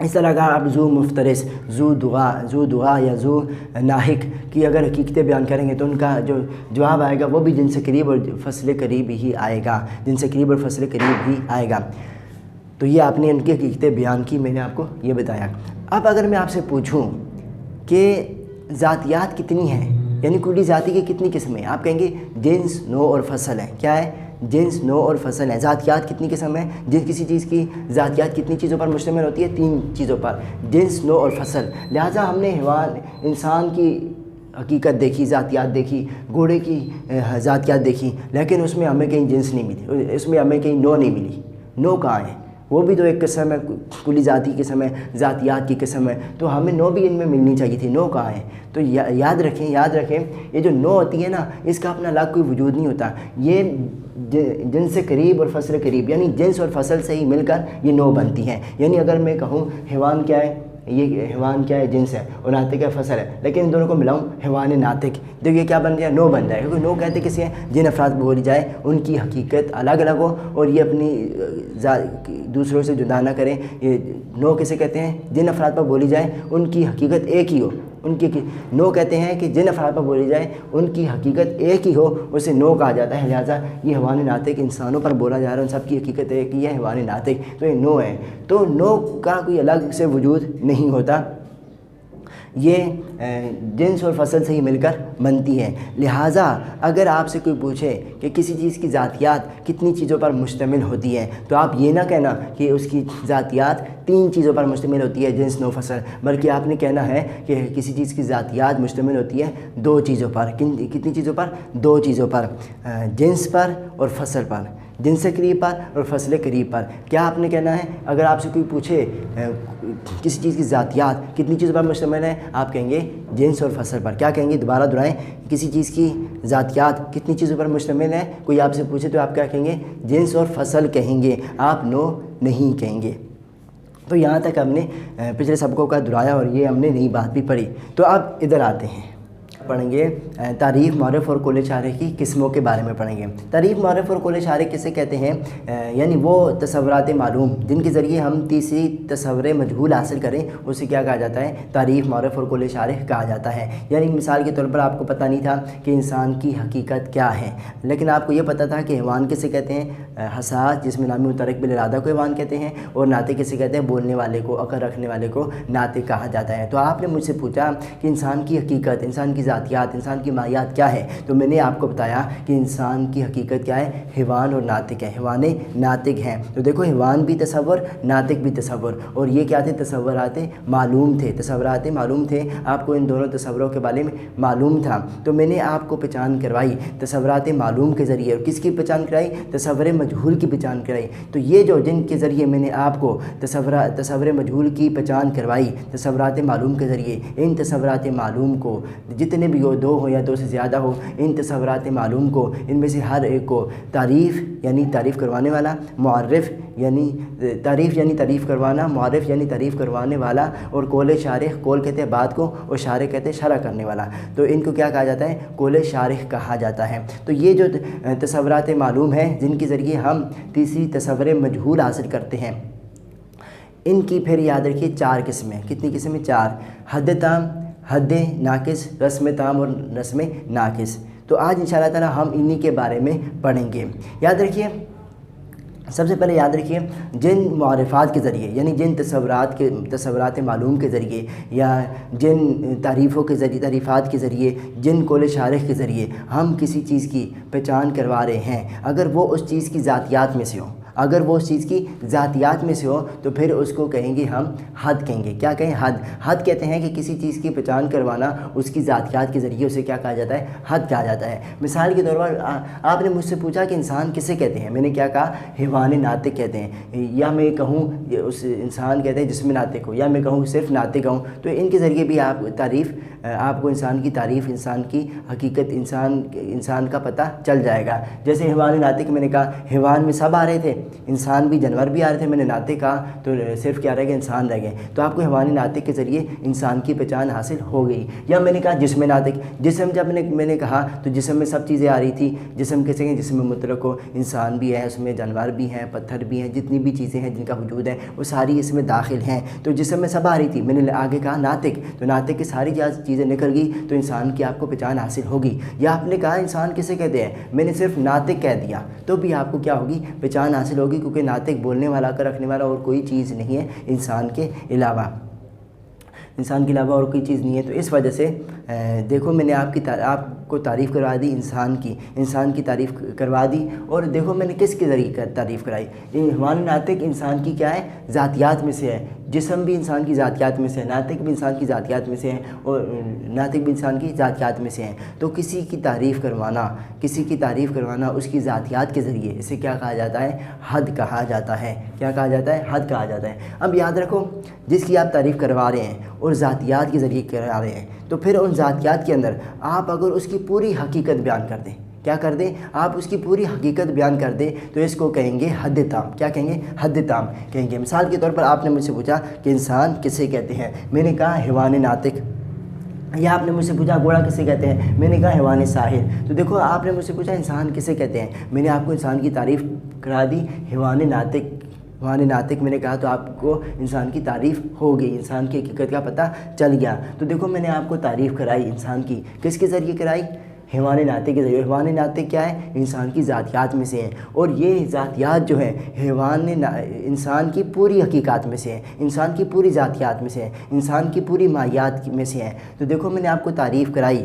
اس طرح اگر آپ ذو مفترس، ذو دغا یا ذو ناحق کی اگر حقیقتیں بیان کریں گے تو ان کا جو جواب آئے گا وہ بھی جن سے قریب اور فصل قریب ہی آئے گا، جن سے قریب اور فصل قریب ہی آئے گا۔ تو یہ آپ نے ان کی حقیقتیں بیان کی، میں نے آپ کو یہ بتایا۔ اب اگر میں آپ سے پوچھوں کہ ذاتیات کتنی ہیں، یعنی کلی ذاتی کی کتنی قسمیں ہیں، آپ کہیں گے جنس، نوع اور فصل ہے۔ کیا ہے، جنس، نوع اور فصل ہے۔ ذاتیات کتنی قسم ہیں، کسی چیز کی ذاتیات کتنی چیزوں پر مشتمل ہوتی ہے، 3 چیزوں پر، جنس، نوع اور فصل۔ لہٰذا ہم نے انسان کی حقیقت دیکھی، ذاتیات دیکھی، گھوڑے کی ذاتیات دیکھی، لیکن اس میں ہمیں کہیں جنس نہیں ملی، اس میں ہمیں کہیں نوع نہیں ملی۔ نوع کہاں ہے، وہ بھی تو ایک قسم ہے، کلی ذاتی قسم ہے، ذاتیات کی قسم ہے، تو ہمیں نوع بھی ان میں ملنی چاہیے تھی۔ نوع کہاں ہے، تو یاد رکھیں یہ جو نوع ہوتی ہے نا، اس کا اپنا الگ کوئی وجود نہیں ہوتا، یہ جن سے قریب اور فصل قریب، یعنی جنس اور فصل سے ہی مل کر یہ نوع بنتی ہیں۔ یعنی اگر میں کہوں حیوان کیا ہے، یہ حیوان کیا ہے، جنس ہے، اور ناطق ہے، فصل ہے، لیکن ان دونوں کو ملاؤں حیوان ناطق، تو یہ کیا بن جائے، نوع بن جائے، کیونکہ نوع کہتے کسی ہیں جن افراد کو بولی جائے ان کی حقیقت الگ الگ ہو اور یہ اپنی دوسروں سے جدا نہ کریں۔ یہ نوع کسے کہتے ہیں، جن افراد پر بولی جائے ان کی حقیقت ایک ہی ہو، نوع کہتے ہیں کہ جن افراد پر بولی جائے ان کی حقیقت ایک ہی ہو، اسے نوع کہا جاتا ہے۔ لہٰذا یہ حیوان ناطق انسانوں پر بولا جا رہا ہے، ان سب کی حقیقت ایک ہی ہے، حیوان ناطق، تو یہ نوع ہے۔ تو نوع کا کوئی الگ سے وجود نہیں ہوتا، یہ جنس اور فصل سے ہی مل کر بنتی ہے۔ لہٰذا اگر آپ سے کوئی پوچھے کہ کسی چیز کی ذاتیات کتنی چیزوں پر مشتمل ہوتی ہے، تو آپ یہ نہ کہنا کہ اس کی ذاتیات 3 چیزوں پر مشتمل ہوتی ہے، جنس، نوع، فصل، بلکہ آپ نے کہنا ہے کہ کسی چیز کی ذاتیات مشتمل ہوتی ہے 2 چیزوں پر۔ کتنی چیزوں پر، 2 چیزوں پر، جنس پر اور فصل پر، جنس سے قریب پر اور فصل قریب پر۔ کیا آپ نے کہنا ہے، اگر آپ سے کوئی پوچھے کسی چیز کی ذاتیات کتنی چیزوں پر مشتمل ہے، آپ کہیں گے جنس اور فصل پر۔ کیا کہیں گے، دوبارہ دہرائیں، کسی چیز کی ذاتیات کتنی چیزوں پر مشتمل ہے، کوئی آپ سے پوچھے تو آپ کیا کہیں گے، جنس اور فصل کہیں گے، آپ نوع نہیں کہیں گے۔ تو یہاں تک ہم نے پچھلے سبقوں کا دہرایا اور یہ ہم نے نئی بات بھی پڑھی۔ تو اب ادھر آتے ہیں، پڑھیں گے تعریف، معرف اور قول شارح کی قسموں کے بارے میں پڑھیں گے۔ تعریف، معرف اور قول شارح کسے کہتے ہیں، یعنی وہ تصورات معلوم جن کے ذریعے ہم تیسری تصور مجہول حاصل کریں، اسے کیا کہا جاتا ہے، تعریف، معرف اور قول شارح کہا جاتا ہے۔ یعنی مثال کے طور پر آپ کو پتہ نہیں تھا کہ انسان کی حقیقت کیا ہے، لیکن آپ کو یہ پتہ تھا کہ حیوان کسے کہتے ہیں، حساس، جس میں نامی متحرک بالارادہ کو حیوان کہتے ہیں، اور ناطق کسے کہتے ہیں، بولنے والے کو، عقل رکھنے والے کو ناطق کہا جاتا ہے۔ تو آپ نے مجھ سے پوچھا کہ انسان کی حقیقت، انسان کی ذاتیات، انسان کی ماہیات کیا ہے، تو میں نے آپ کو بتایا کہ انسان کی حقیقت کیا ہے، حیوان اور ناطق ہے، حیوان ناطق ہیں۔ تو دیکھو، حیوان بھی تصور، ناطق بھی تصور، اور یہ کیا تھے، تصورات معلوم تھے، تصورات معلوم تھے، آپ کو ان دونوں تصوروں کے بارے میں معلوم تھا۔ تو میں نے آپ کو پہچان کروائی تصورات معلوم کے ذریعے، اور کس کی پہچان کرائی، تصور مجہول کی پہچان کرائی۔ تو یہ جو جن کے ذریعے میں نے آپ کو تصور مجہول کی پہچان کروائی تصورات معلوم کے ذریعے، ان تصورات معلوم کو جتنے بھی ہو، 2 ہو یا 2 سے زیادہ ہو، ان تصورات معلوم کو، ان میں سے ہر ایک کو تعریف یعنی تعریف کروانے والا، معرف یعنی تعریف کروانا، معرف یعنی تعریف کروانے والا، اور قول شارح، قول کہتے ہیں بات کو اور شارح کہتے ہیں شرح کرنے والا، تو ان کو کیا کہا جاتا ہے، قول شارح کہا جاتا ہے۔ تو یہ جو تصورات معلوم ہیں جن کے ذریعے ہم تیسری تصور مجہول حاصل کرتے ہیں، ان کی پھر یاد رکھیے 4 قسمیں۔ کتنی قسمیں، 4، حد تام، حد ناقص، رسم تام اور رسم ناقص۔ تو آج انشاءاللہ تعالی ہم انہی کے بارے میں پڑھیں گے۔ یاد رکھیے، سب سے پہلے یاد رکھیے، جن معرفات کے ذریعے، یعنی جن تصورات معلوم کے ذریعے، یا جن تعریفات کے ذریعے، جن قول شارح کے ذریعے ہم کسی چیز کی پہچان کروا رہے ہیں، اگر وہ اس چیز کی ذاتیات میں سے ہوں، اگر وہ اس چیز کی ذاتیات میں سے ہو تو پھر اس کو کہیں گے ہم حد کہیں گے. کیا کہیں؟ حد. حد کہتے ہیں کہ کسی چیز کی پہچان کروانا اس کی ذاتیات کے ذریعے اسے کیا کہا جاتا ہے؟ حد کہا جاتا ہے. مثال کے طور پر آپ نے مجھ سے پوچھا کہ انسان کسے کہتے ہیں؟ میں نے کیا کہا؟ حیوان ناطق کہتے ہیں. یا میں کہوں اس انسان کہتے ہیں جسم ناطق ہو، یا میں کہوں صرف ناطق کہوں، تو ان کے ذریعے بھی آپ کو انسان کی تعریف، انسان کی حقیقت، انسان کا پتہ چل جائے گا. جیسے حیوان ناطق میں نے کہا حیوان میں سب آ رہے تھے، انسان بھی جانور بھی آ رہے تھے، میں نے ناطق کہا تو صرف کیا رہ گیا؟ انسان رہ گئے. تو آپ کو حیوان ناطق کے ذریعے انسان کی پہچان حاصل ہو گئی. یا میں نے کہا جسم ناطق. جسم جب میں نے کہا تو جسم میں سب چیزیں آ رہی تھی. جسم کیسے ہیں؟ جسم میں مطلق ہو، انسان بھی ہے، اس میں جانور بھی ہیں، پتھر بھی ہیں، جتنی بھی چیزیں ہیں جن کا وجود ہے وہ ساری اس میں داخل ہیں. تو جسم میں سب آ رہی تھی. میں نے آگے کہا ناطق، تو ناطق کی ساری چیزیں نکل گئی تو انسان کی آپ کو پہچان حاصل ہوگی. یا آپ نے کہا انسان کسے کہتے ہیں؟ میں نے صرف ناطق کہہ دیا تو بھی آپ کو کیا ہوگی؟ پہچان حاصل ہوگی، کیونکہ ناطق بولنے والا کا رکھنے والا اور کوئی چیز نہیں ہے انسان کے علاوہ اور کوئی چیز نہیں ہے. تو اس وجہ سے دیکھو میں نے آپ کو تعریف کروا دی انسان کی تعریف کروا دی. اور دیکھو میں نے کس کے ذریعے تعریف کرائی؟ حیوان ناطق انسان کی کیا ہے؟ ذاتیات میں سے ہے. جسم بھی انسان کی ذاتیات میں سے ہے، ناطق بھی انسان کی ذاتیات میں سے ہے، اور ناطق بھی انسان کی ذاتیات میں سے ہیں. تو کسی کی تعریف کروانا اس کی ذاتیات کے ذریعے، اسے کیا کہا جاتا ہے؟ حد کہا جاتا ہے. کیا کہا جاتا ہے؟ حد کہا جاتا ہے. اب یاد رکھو، جس کی آپ تعریف کروا رہے ہیں اور ذاتیات کے ذریعے کروا رہے ہیں، تو پھر ان ذاتیات کے اندر آپ اگر اس کی پوری حقیقت بیان کر دیں، کیا کر دیں؟ آپ اس کی پوری حقیقت بیان کر دیں تو اس کو کہیں گے حد تام. کیا کہیں گے؟ حد تام کہیں گے. مثال کے طور پر آپ نے مجھ سے پوچھا کہ انسان کسے کہتے ہیں؟ میں نے کہا حیوان ناطق. یا آپ نے مجھ سے پوچھا گھوڑا کسے کہتے ہیں؟ میں نے کہا حیوان ساحل. تو دیکھو آپ نے مجھ سے پوچھا انسان کسے کہتے ہیں؟ میں نے آپ کو انسان کی تعریف کرا دی حیوان ناطق میں نے کہا تو آپ کو انسان کی تعریف ہو گئی، انسان کی حقیقت کا پتہ چل گیا. تو دیکھو میں نے آپ کو تعریف کرائی انسان کی، کس کے ذریعے کرائی؟ حیوان ناطق کے ذریعے. حیوان ناطق کیا ہے؟ انسان کی ذاتیات میں سے ہیں، اور یہ ذاتیات جو ہیں انسان کی پوری حقیقات میں سے ہیں، انسان کی پوری ذاتیات میں سے ہیں، انسان کی پوری ماہیات میں سے ہیں. تو دیکھو میں نے آپ کو تعریف کرائی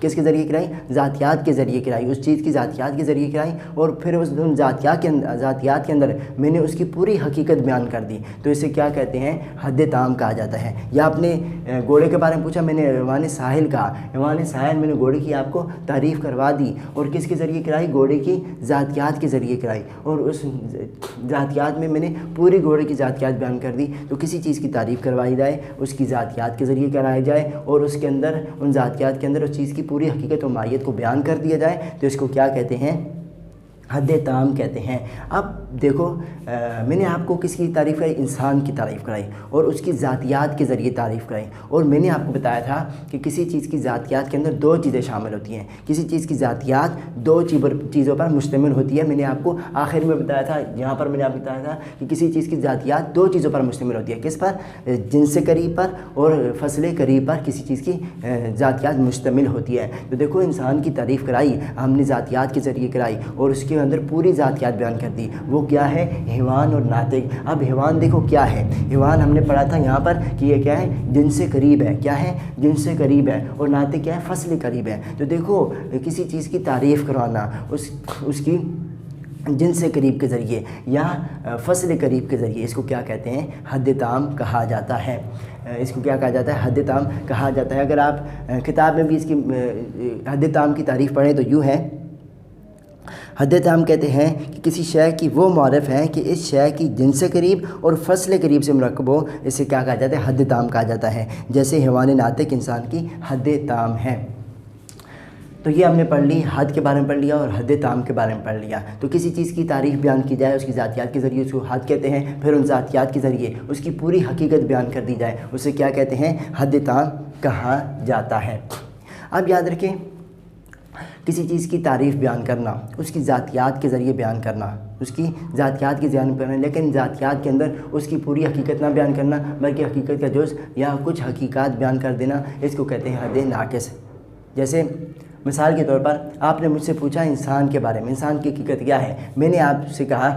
کس کے ذریعے کرائی؟ ذاتیات کے ذریعے کرائی، اس چیز کی ذاتیات کے ذریعے کرائی. اور پھر ان ذاتیات کے اندر میں نے اس کی پوری حقیقت بیان کر دی. تو اسے کیا کہتے ہیں؟ حد تام کہا جاتا ہے. یا آپ نے گھوڑے کے بارے میں پوچھا، میں نے حیوان ساحل کہا. حیوان ساحل میں نے گھوڑے کی آپ کو تعریف کروا دی، اور کس کے ذریعے کرائی؟ گھوڑے کی ذاتیات کے ذریعے کرائی. اور اس ذاتیات میں نے پوری گھوڑے کی ذاتیات بیان کر دی. تو کسی چیز کی تعریف کروائی جائے اس کی ذاتیات کے ذریعے کرائی جائے، اور اس کے اندر ان ذاتیات کے اندر اس چیز کی پوری حقیقت و ماہیت کو بیان کر دیا جائے تو اس کو کیا کہتے ہیں؟ حد تام کہتے ہیں. اب دیکھو میں نے آپ کو کس کی تعریف کرائی؟ انسان کی تعریف کرائی، اور اس کی ذاتیات کے ذریعے تعریف کرائی. اور میں نے آپ کو بتایا تھا کہ کسی چیز کی ذاتیات کے اندر دو چیزیں شامل ہوتی ہیں. کسی چیز کی ذاتیات دو چیزوں پر مشتمل ہوتی ہے. میں نے آپ کو آخر میں بتایا تھا، یہاں پر میں نے آپ کو بتایا تھا کہ کسی چیز کی ذاتیات دو چیزوں پر مشتمل ہوتی ہے. کس پر؟ جنس قریب پر اور فصل قریب پر کسی چیز کی ذاتیات مشتمل ہوتی ہے. تو دیکھو انسان کی تعریف کرائی ہم نے ذاتیات کے ذریعے کرائی، اور اس کے اندر پوری ذاتیات بیان کر دی. وہ کیا ہے؟ حیوان اور ناطق. اب حیوان دیکھو کیا ہے؟ حیوان ہم نے پڑھا تھا یہاں پر کہ یہ کیا ہے؟ جنس سے قریب ہے. کیا ہے؟ جنس سے قریب ہے. اور ناطق کیا ہے؟ فصل قریب ہے. تو دیکھو کسی چیز کی تعریف کروانا اس کی جنس سے قریب کے ذریعے یا فصل قریب کے ذریعے، اس کو کیا کہتے ہیں؟ حد تام کہا جاتا ہے. اس کو کیا کہا جاتا ہے؟ حد تام کہا جاتا ہے. اگر آپ کتاب میں بھی اس کی حد تام کی تعریف پڑھیں تو یوں ہے، حد تام کہتے ہیں کہ کسی شے کی وہ معرف ہے کہ اس شے کی جنس سے قریب اور فصل قریب سے مرکب ہو، اسے کیا کہا جاتا ہے؟ حد تام کہا جاتا ہے. جیسے حیوان ناطق انسان کی حد تام ہے. تو یہ ہم نے پڑھ لی، حد کے بارے میں پڑھ لیا اور حد تام کے بارے میں پڑھ لیا. تو کسی چیز کی تعریف بیان کی جائے اس کی ذاتیات کے ذریعے، اس کو حد کہتے ہیں. پھر ان ذاتیات کے ذریعے اس کی پوری حقیقت بیان کر دی جائے، اسے کیا کہتے ہیں؟ حد تام کہا جاتا ہے. اب یاد رکھیں، کسی چیز کی تعریف بیان کرنا، اس کی ذاتیات کے ذریعے بیان کرنا، اس کی ذاتیات کے بیان کرنا، لیکن ذاتیات کے اندر اس کی پوری حقیقت نہ بیان کرنا بلکہ حقیقت کا جز یا کچھ حقیقات بیان کر دینا، اس کو کہتے ہیں حد ناقص. جیسے مثال کے طور پر آپ نے مجھ سے پوچھا انسان کے بارے میں، انسان کی حقیقت کیا ہے؟ میں نے آپ سے کہا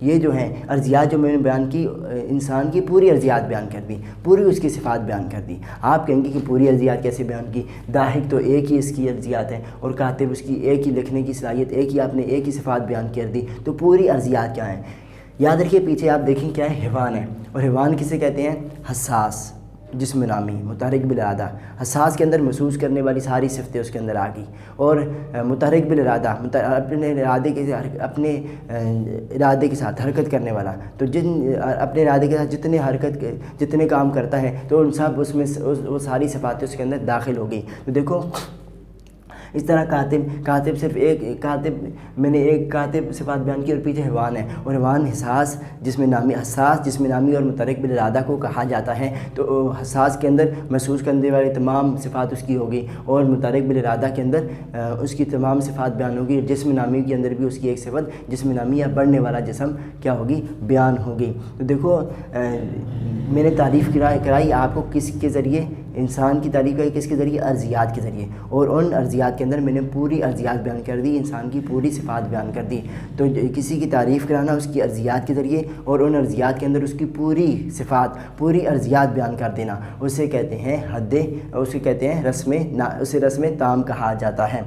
یہ جو ہیں ارضیات جو میں نے بیان کی، انسان کی پوری ارضیات بیان کر دی، پوری اس کی صفات بیان کر دی۔ آپ کہیں گے کہ پوری ارضیات کیسے بیان کی؟ ضاحک تو ایک ہی اس کی ارضیات ہیں، اور کاتب اس کی ایک ہی لکھنے کی صلاحیت، ایک ہی آپ نے ایک ہی صفات بیان کر دی، تو پوری ارضیات کیا ہیں؟ یاد رکھیے پیچھے آپ دیکھیں کیا ہے، حیوان ہے، اور حیوان کسے کہتے ہیں؟ حساس، جسم نامی، متحرک بالارادہ۔ حساس کے اندر محسوس کرنے والی ساری صفتیں اس کے اندر آ گئی، اور متحرک بالارادہ، اپنے ارادے کے ساتھ حرکت کرنے والا، تو اپنے ارادے کے ساتھ جتنے کام کرتا ہے تو ان سب اس میں وہ ساری صفاتیں اس کے اندر داخل ہو گئی۔ تو دیکھو اس طرح کاتب صرف ایک میں نے ایک کاتب صفات بیان کی، اور پیچھے حیوان ہے، اور حیوان حساس جسم نامی اور متحرک بالارادہ کو کہا جاتا ہے۔ تو حساس کے اندر محسوس کرنے والی تمام صفات اس کی ہوگی، اور متحرک بالارادہ کے اندر اس کی تمام صفات بیان ہوگی۔ جسم نامی کے اندر بھی اس کی ایک صفت جسم نامی یا بڑھنے والا جسم کیا ہوگی؟ بیان ہوگی۔ تو دیکھو میں نے تعریف کرائی آپ کو کس کے ذریعے؟ انسان کی تعریف کرائی کس کے ذریعے؟ ارضیات کے ذریعے، اور ان ارضیات کے اندر میں نے پوری ارضیات بیان کر دی، انسان کی پوری صفات بیان کر دی۔ تو کسی کی تعریف کرانا اس کی ارضیات کے ذریعے، اور ان ارضیات کے اندر اس کی پوری صفات، پوری ارضیات بیان کر دینا، اسے کہتے ہیں اسے کہتے ہیں رسم تام کہا جاتا ہے۔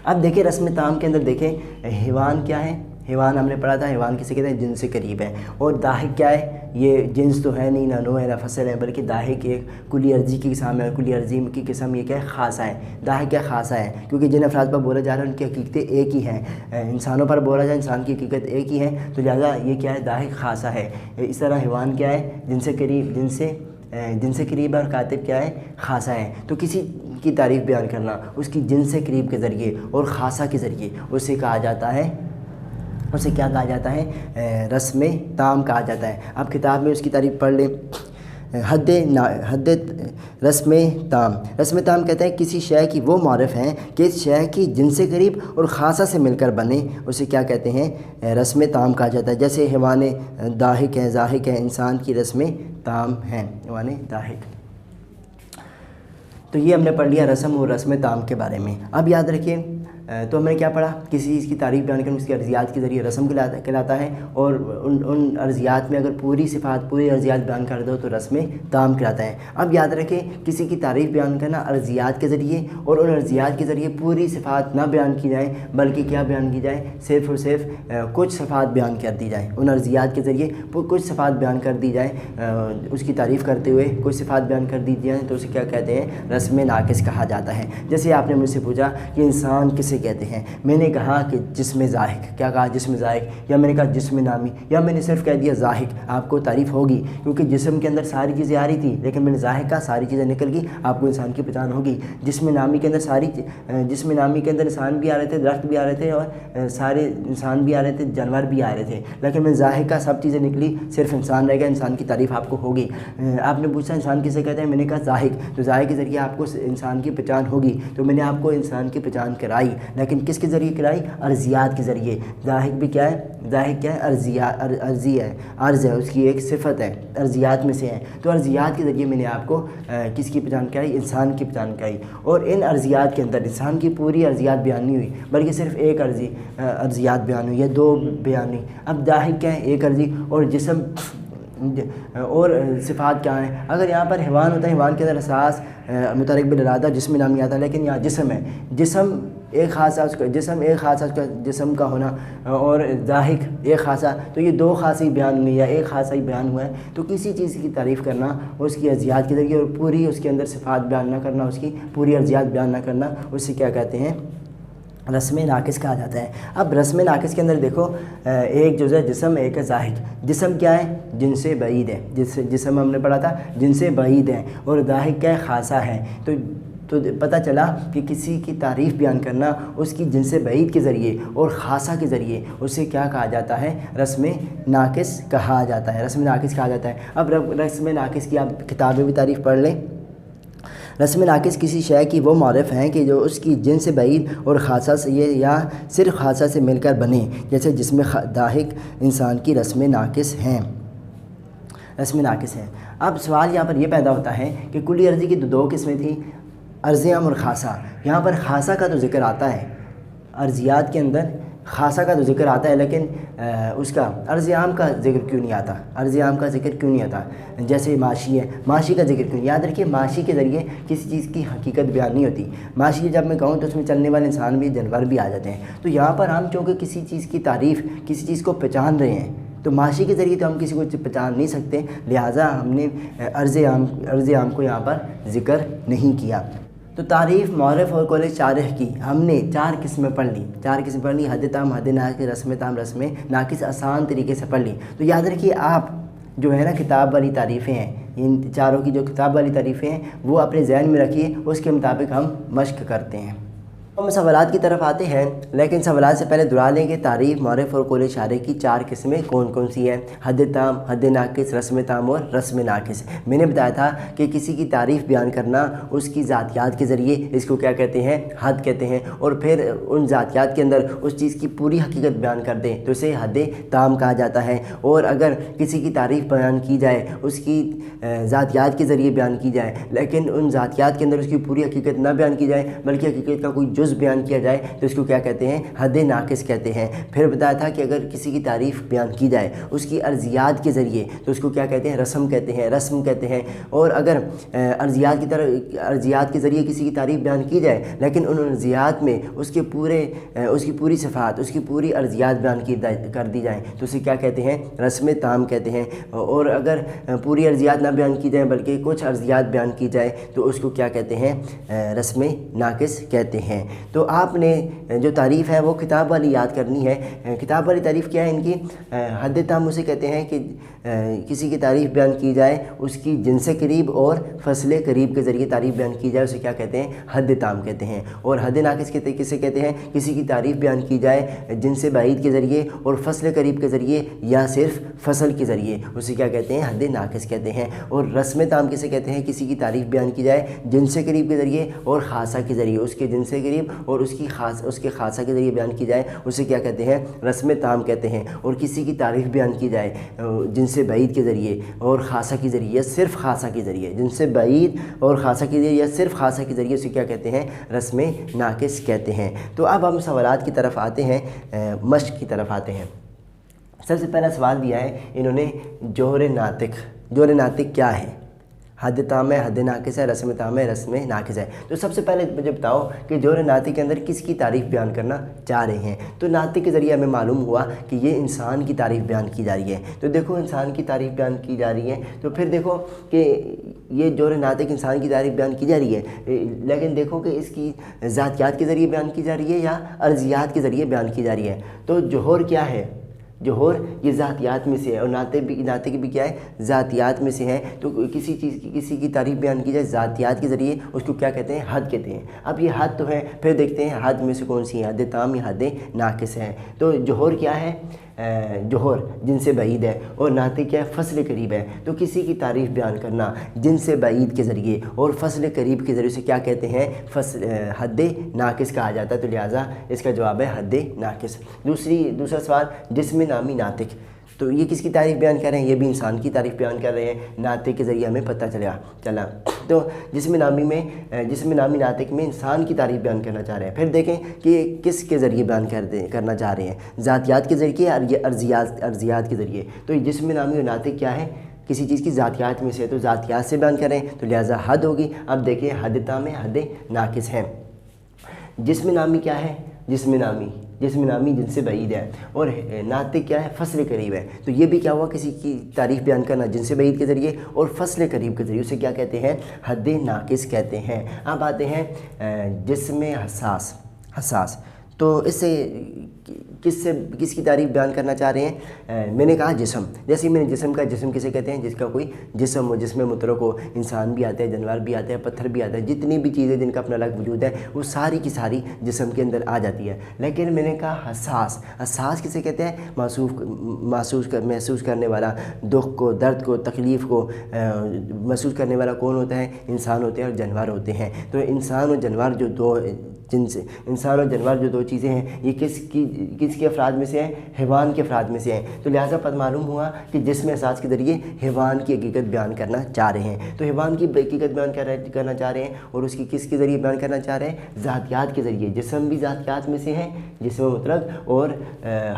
اب دیکھیں رسم تام کے اندر دیکھیں حیوان کیا ہے؟ حیوان ہم نے پڑھا تھا، حیوان کسے کہتے ہیں؟ جنس سے قریب ہے۔ اور ضاحک کیا ہے؟ یہ جنس تو ہے نہیں، نہ نوع ہے نہ فصل ہے، بلکہ ضاحک ایک کلی ارضی کی قسم ہے، کلی ارضی کی قسم یہ کیا ہے؟ خاصہ ہے۔ ضاحک کیا؟ خاصہ ہے، کیونکہ جن افراد پر بولا جا رہا ہے ان کی حقیقتیں ایک ہی ہیں، انسانوں پر بولا جائے انسان کی حقیقت ایک ہی ہے، تو لہٰذا یہ کیا ہے؟ ضاحک خاصہ ہے۔ اس طرح حیوان کیا ہے؟ جن سے قریب ہے، اور کاتب کیا ہے؟ خاصہ ہے۔ تو کسی کی تعریف بیان کرنا اس کی جن سے قریب کے ذریعے اور خاصہ کے ذریعے، اسے کہا جاتا ہے، اسے کیا کہا جاتا ہے؟ رسم تام کہا جاتا ہے۔ آپ کتاب میں اس کی تعریف پڑھ لیں، حد رسم تام کہتا ہے کسی شے کی وہ معرف ہیں کہ اس شے کی جن سے قریب اور خاصہ سے مل کر بنے، اسے کیا کہتے ہیں؟ رسم تام کہا جاتا ہے۔ جیسے حیوان ضاحک ہے، انسان کی رسم تام ہیں، حیوان ضاحک۔ تو یہ ہم نے پڑھ لیا رسم اور رسم تام کے بارے میں۔ اب یاد رکھیے تو ہم نے کیا پڑھا؟ کسی چیز کی تعریف بیان کرنا اس کی ارضیات کے ذریعے رسم کہلاتا ہے، اور ان ارضیات میں اگر پوری صفات، پوری ارضیات بیان کر دو تو رسم تام کہلاتا ہے۔ اب یاد رکھیں کسی کی تعریف بیان کرنا ارضیات کے ذریعے، اور ان ارضیات کے ذریعے پوری صفات نہ بیان کی جائیں، بلکہ کیا بیان کی جائے؟ صرف اور صرف کچھ صفات بیان کر دی جائیں، ان ارضیات کے ذریعے کچھ صفات بیان کر دی جائیں، اس کی تعریف کرتے ہوئے کچھ صفات بیان کر دی جائیں، تو اسے کیا کہتے ہیں؟ رسم ناقص کہا جاتا ہے۔ جیسے آپ نے مجھ سے پوچھا کہ انسان کسے کہتے ہیں، میں نے کہا کہ جسم ضاحک، کیا کہا؟ جسم ضاحک، یا میں نے کہا جسم نامی، یا میں نے صرف کہہ دیا ضاحک، آپ کو تعریف ہوگی، کیونکہ جسم کے اندر ساری چیزیں آ رہی تھی، لیکن میں نے ضاحک کہا، ساری چیزیں نکل گئی، آپ کو انسان کی پہچان ہوگی۔ جسم نامی کے اندر انسان بھی آ رہے تھے، درخت بھی آ رہے تھے، اور سارے انسان بھی آ رہے تھے، جانور بھی آ رہے تھے، لیکن میں ضاحک کا سب چیزیں نکلی، صرف انسان رہ گیا، انسان کی تعریف آپ کو ہوگی۔ آپ نے پوچھا انسان کسے کہتے ہیں، میں نے کہا ضاحک، تو ضاحک کے ذریعے آپ کو انسان کی پہچان ہوگی، تو میں نے آپ کو انسان کی پہچان کرائی، لیکن کس کے ذریعے کرائی؟ ارضیات کے ذریعے۔ ضاحک بھی کیا ہے؟ ضاحک کیا ہے؟ ارضی ہے، عرض ہے، اس کی ایک صفت ہے، ارضیات میں سے ہے، تو ارضیات کے ذریعے میں نے آپ کو کس کی پہچان کرائی؟ انسان کی پہچان کرائی۔ اور ان ارضیات کے اندر انسان کی پوری ارضیات بیان نہیں ہوئی، بلکہ صرف ایک ارضیات بیان ہوئی، یا دو بیان ہوئی۔ اب ضاحک کیا ہے؟ ایک ارضی، اور جسم اور صفات کیا ہیں؟ اگر یہاں پر حیوان ہوتا ہے، حیوان کے اندر احساس، متحرک بالارادہ، جسم نامی آتا ہے، لیکن یہاں جسم ہے، جسم ایک خاصہ اس کا، جسم کا ہونا، اور ضاحک ایک خاصہ، تو یہ دو خاصی بیان ہوئی، یا ایک خاصہ ہی بیان ہوا ہے۔ تو کسی چیز کی تعریف کرنا اس کی ارضیات کے ذریعے، اور پوری اس کے اندر صفات بیان نہ کرنا، اس کی پوری ارضیات بیان نہ کرنا، اسے کیا کہتے ہیں؟ رسم ناقص کہا جاتا ہے۔ اب رسم ناقص کے اندر دیکھو ایک جو ہے جسم، ایک ہے ضاحک۔ جسم کیا ہے؟ جن سے بعید ہے، جسم ہم نے پڑھا تھا جن سے بعید ہے، اور ضاحک کیا ہے؟ خاصہ ہے۔ تو پتہ چلا کہ کسی کی تعریف بیان کرنا اس کی جن سے بعید کے ذریعے اور خاصہ کے ذریعے، اسے کیا کہا جاتا ہے؟ رسم ناقص کہا جاتا ہے، رسم ناقص کہا جاتا ہے۔ اب رسم ناقص کی آپ کتابیں بھی تعریف پڑھ لیں۔ رسم ناقص کسی شے کی وہ معرف ہیں کہ جو اس کی جن سے بعید اور خاصہ سے یا صرف خاصہ سے مل کر بنے، جیسے جسم ضاحک انسان کی رسم ناقص ہیں، رسم ناقص ہیں۔ اب سوال یہاں پر یہ پیدا ہوتا ہے کہ کلی ارضی کی دو قسمیں تھیں، ارض عام اور خاصہ۔ یہاں پر خاصہ کا تو ذکر آتا ہے، ارضیات کے اندر خاصہ کا تو ذکر آتا ہے لیکن اس کا عرض عام کا ذکر کیوں نہیں آتا؟ عرض عام کا ذکر کیوں نہیں آتا؟ جیسے معاشی ہے، معاشی کا ذکر کیوں؟ یاد رکھیے معاشی کے ذریعے کسی چیز کی حقیقت بیان نہیں ہوتی۔ معاشی جب میں کہوں تو اس میں چلنے والے انسان بھی، جانور بھی آ جاتے ہیں۔ تو یہاں پر ہم چونکہ کسی چیز کی تعریف، کسی چیز کو پہچان رہے ہیں، تو معاشی کے ذریعے تو ہم کسی کو پہچان نہیں سکتے، لہٰذا ہم نے عرض عام کو یہاں پر ذکر نہیں کیا۔ تو تعریف، معرف اور قول شارح کی ہم نے 4 قسمیں پڑھ لی، 4 قسمیں پڑھ لی، حد تام، حد ناقص، رسم تام، رسم ناقص، آسان طریقے سے پڑھ لی۔ تو یاد رکھیے آپ جو ہے نا کتاب والی تعریفیں ہیں، ان چاروں کی جو کتاب والی تعریفیں ہیں وہ اپنے ذہن میں رکھیے، اس کے مطابق ہم مشق کرتے ہیں۔ ہم سوالات کی طرف آتے ہیں، لیکن سوالات سے پہلے دہرا لیں کہ تعریف، معرف اور قول شارح کی 4 قسمیں کون کون سی ہیں؟ حد تام، حد ناقص، رسم تام اور رسم ناقص۔ میں نے بتایا تھا کہ کسی کی تعریف بیان کرنا اس کی ذاتیات کے ذریعے، اس کو کیا کہتے ہیں؟ حد کہتے ہیں، اور پھر ان ذاتیات کے اندر اس چیز کی پوری حقیقت بیان کر دیں تو اسے حد تام کہا جاتا ہے۔ اور اگر کسی کی تعریف بیان کی جائے، اس کی ذاتیات کے ذریعے بیان کی جائے، لیکن ان ذاتیات کے اندر اس کی پوری حقیقت نہ بیان کی جائے بلکہ حقیقت کا کوئی جز بیان کیا جائے تو اس کو کیا کہتے ہیں؟ حد ناقص کہتے ہیں۔ پھر بتایا تھا کہ اگر کسی کی تعریف بیان کی جائے اس کی ارضیات کے ذریعے تو اس کو کیا کہتے ہیں؟ رسم کہتے ہیں، رسم کہتے ہیں۔ اور اگر ارضیات کے ذریعے کسی کی تعریف بیان کی جائے لیکن ان ارضیات میں اس کی پوری صفات، اس کی پوری ارضیات بیان کر دی جائیں تو اسے کیا کہتے ہیں؟ رسم تام کہتے ہیں۔ اور اگر پوری ارضیات نہ بیان کی جائیں بلکہ کچھ ارضیات بیان کی جائے تو اس کو کیا کہتے ہیں؟ رسم ناقص کہتے ہیں۔ تو آپ نے جو تعریف ہے وہ کتاب والی یاد کرنی ہے۔ کتاب والی تعریف کیا ہے ان کی؟ حد تام اسے کہتے ہیں کہ کسی کی تعریف بیان کی جائے اس کی جنس قریب اور فصل قریب کے ذریعے تعریف بیان کی جائے، اسے کیا کہتے ہیں؟ حد تام کہتے ہیں۔ اور حد ناقص کسے کہتے ہیں؟ کسی کی تعریف بیان کی جائے جنس بعید کے ذریعے اور فصل قریب کے ذریعے یا صرف فصل کے ذریعے، اسے کیا کہتے ہیں؟ حد ناقص کہتے ہیں۔ اور رسم تام کسے کہتے ہیں؟ کسی کی تعریف بیان کی جائے جنس قریب کے ذریعے اور خاصہ کے ذریعے، اس کے جنس قریب اور اس کے خاصہ کے ذریعے بیان کی جائے، اسے کیا کہتے ہیں؟ رسم تام کہتے ہیں۔ اور کسی کی تعریف بیان کی جائے جنس بعید کے ذریعے اور خاصہ کے ذریعے یا صرف خاصہ کے ذریعے، جنس بعید اور خاصہ کے ذریعے یا صرف خاصہ کے ذریعے، اسے کیا کہتے ہیں؟ رسم ناقص کہتے ہیں۔ تو اب ہم سوالات کی طرف آتے ہیں، مشق کی طرف آتے ہیں۔ سب سے پہلا سوال دیا ہے انہوں نے، جوہر ناطق۔ جوہر ناطق کیا ہے؟ حد تام ہے، حد ناقص ہے، رسم تام ہے، رسم ناقص ہے۔ تو سب سے پہلے مجھے بتاؤ کہ جوہر ناطق کے اندر کس کی تعریف بیان کرنا چاہ رہے ہیں؟ تو ناطق کے ذریعے ہمیں معلوم ہوا کہ یہ انسان کی تعریف بیان کی جا رہی ہے۔ تو دیکھو انسان کی تعریف بیان کی جا رہی ہے تو پھر دیکھو کہ یہ جوہر ناطق انسان کی تعریف بیان کی جا رہی ہے، لیکن دیکھو کہ اس کی ذاتیات کے ذریعے بیان کی جا رہی ہے یا ارضیات کے ذریعے بیان کی جا رہی ہے۔ تو جوہر کیا ہے؟ جوہر یہ ذاتیات میں سے ہے، اور ناطق بھی کیا ہے؟ ذاتیات میں سے ہے۔ تو کسی کی تعریف بیان کی جائے ذاتیات کے ذریعے، اس کو کیا کہتے ہیں؟ حد کہتے ہیں۔ اب یہ حد تو ہے، پھر دیکھتے ہیں حد میں سے کون سی ہے، حد تام یا حد ناقص ہے۔ تو جوہر کیا ہے؟ جوہر جنس بعید ہے، اور ناطق کیا ہے؟ فصل قریب ہے۔ تو کسی کی تعریف بیان کرنا جنس بعید کے ذریعے اور فصل قریب کے ذریعے سے کیا کہتے ہیں؟ حد ناقص کہا جاتا ہے۔ تو لہٰذا اس کا جواب ہے حد ناقص۔ دوسرا سوال، جسم نامی ناطق۔ تو یہ کس کی تعریف بیان کر رہے ہیں؟ یہ بھی انسان کی تعریف بیان کر رہے ہیں، ناطق کے ذریعے ہمیں پتہ چلا۔ تو جسم نامی ناطق میں انسان کی تعریف بیان کرنا چاہ رہے ہیں۔ پھر دیکھیں کہ یہ کس کے ذریعے بیان کرنا چاہ رہے ہیں، ذاتیات کے ذریعے یا ارضیات کے ذریعے؟ تو یہ جسم نامی اور ناطق کیا ہے؟ کسی چیز کی ذاتیات میں سے، تو ذاتیات سے بیان کریں تو لہٰذا حد ہوگی۔ اب دیکھیں حد تام ہے، حد ناقص ہے۔ جسم نامی کیا ہے؟ جسم نامی جن سے بعید ہے، اور ناطق کیا ہے؟ فصل قریب ہے۔ تو یہ بھی کیا ہوا؟ کسی کی تعریف بیان کرنا جن سے بعید کے ذریعے اور فصل قریب کے ذریعے، اسے کیا کہتے ہیں؟ حد ناقص کہتے ہیں۔ اب آتے ہیں جسم حساس۔ تو اس سے کس کی تعریف بیان کرنا چاہ رہے ہیں؟ میں نے کہا جسم، جیسے میں نے جسم کسے کہتے ہیں؟ جس کا کوئی جسم ہو، جس میں مترک ہو، انسان بھی آتے ہیں، جانور بھی آتے ہیں، پتھر بھی آتے ہیں، جتنی بھی چیزیں جن کا اپنا الگ وجود ہے وہ ساری کی ساری جسم کے اندر آ جاتی ہے۔ لیکن میں نے کہا حساس کسے کہتے ہیں؟ محسوس کرنے والا، دکھ کو، درد کو، تکلیف کو محسوس کرنے والا کون ہوتا ہے؟ انسان ہوتے ہیں اور جانور ہوتے ہیں۔ تو انسان اور جانور جو دو چیزیں ہیں، یہ کس کے افراد میں سے ہیں؟ حیوان کے افراد میں سے ہیں۔ تو لہٰذا پتہ معلوم ہوا کہ جسم احساس کے ذریعے حیوان کی حقیقت بیان کرنا چاہ رہے ہیں۔ تو حیوان کی حقیقت بیان کرنا چاہ رہے ہیں، اور اس کی کس کے ذریعے بیان کرنا چاہ رہے ہیں؟ ذاتیات کے ذریعے۔ جسم بھی ذاتیات میں سے ہیں، جسم مطلق، اور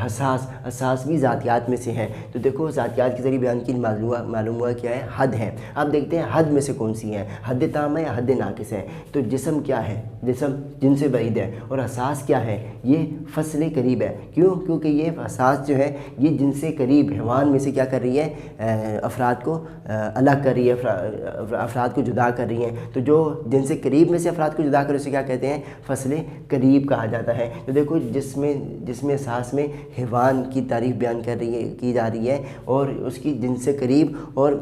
حساس بھی ذاتیات میں سے ہیں۔ تو دیکھو ذاتیات کے ذریعے بیان کی معلوم ہوا کیا ہے؟ حد ہے۔ اب دیکھتے ہیں حد میں سے کون سی ہے، حد تام ہے یا حد ناقص ہے۔ تو جسم کیا ہے؟ جسم جن سے بعید ہے، اور حساس کیا ہے؟ یہ فصل قریب ہے۔ کیوں؟ کیونکہ یہ حساس جو ہے یہ جن سے قریب حیوان میں سے کیا کر رہی ہے؟ افراد کو الگ کر رہی ہے، افراد کو جدا کر رہی ہیں۔ تو جو جن سے قریب میں سے افراد کو جدا کر اسے کیا کہتے ہیں؟ فصل قریب کہا جاتا ہے۔ تو دیکھو جسم احساس میں حیوان کی تعریف بیان کی جا رہی ہے، اور اس کی جن سے قریب اور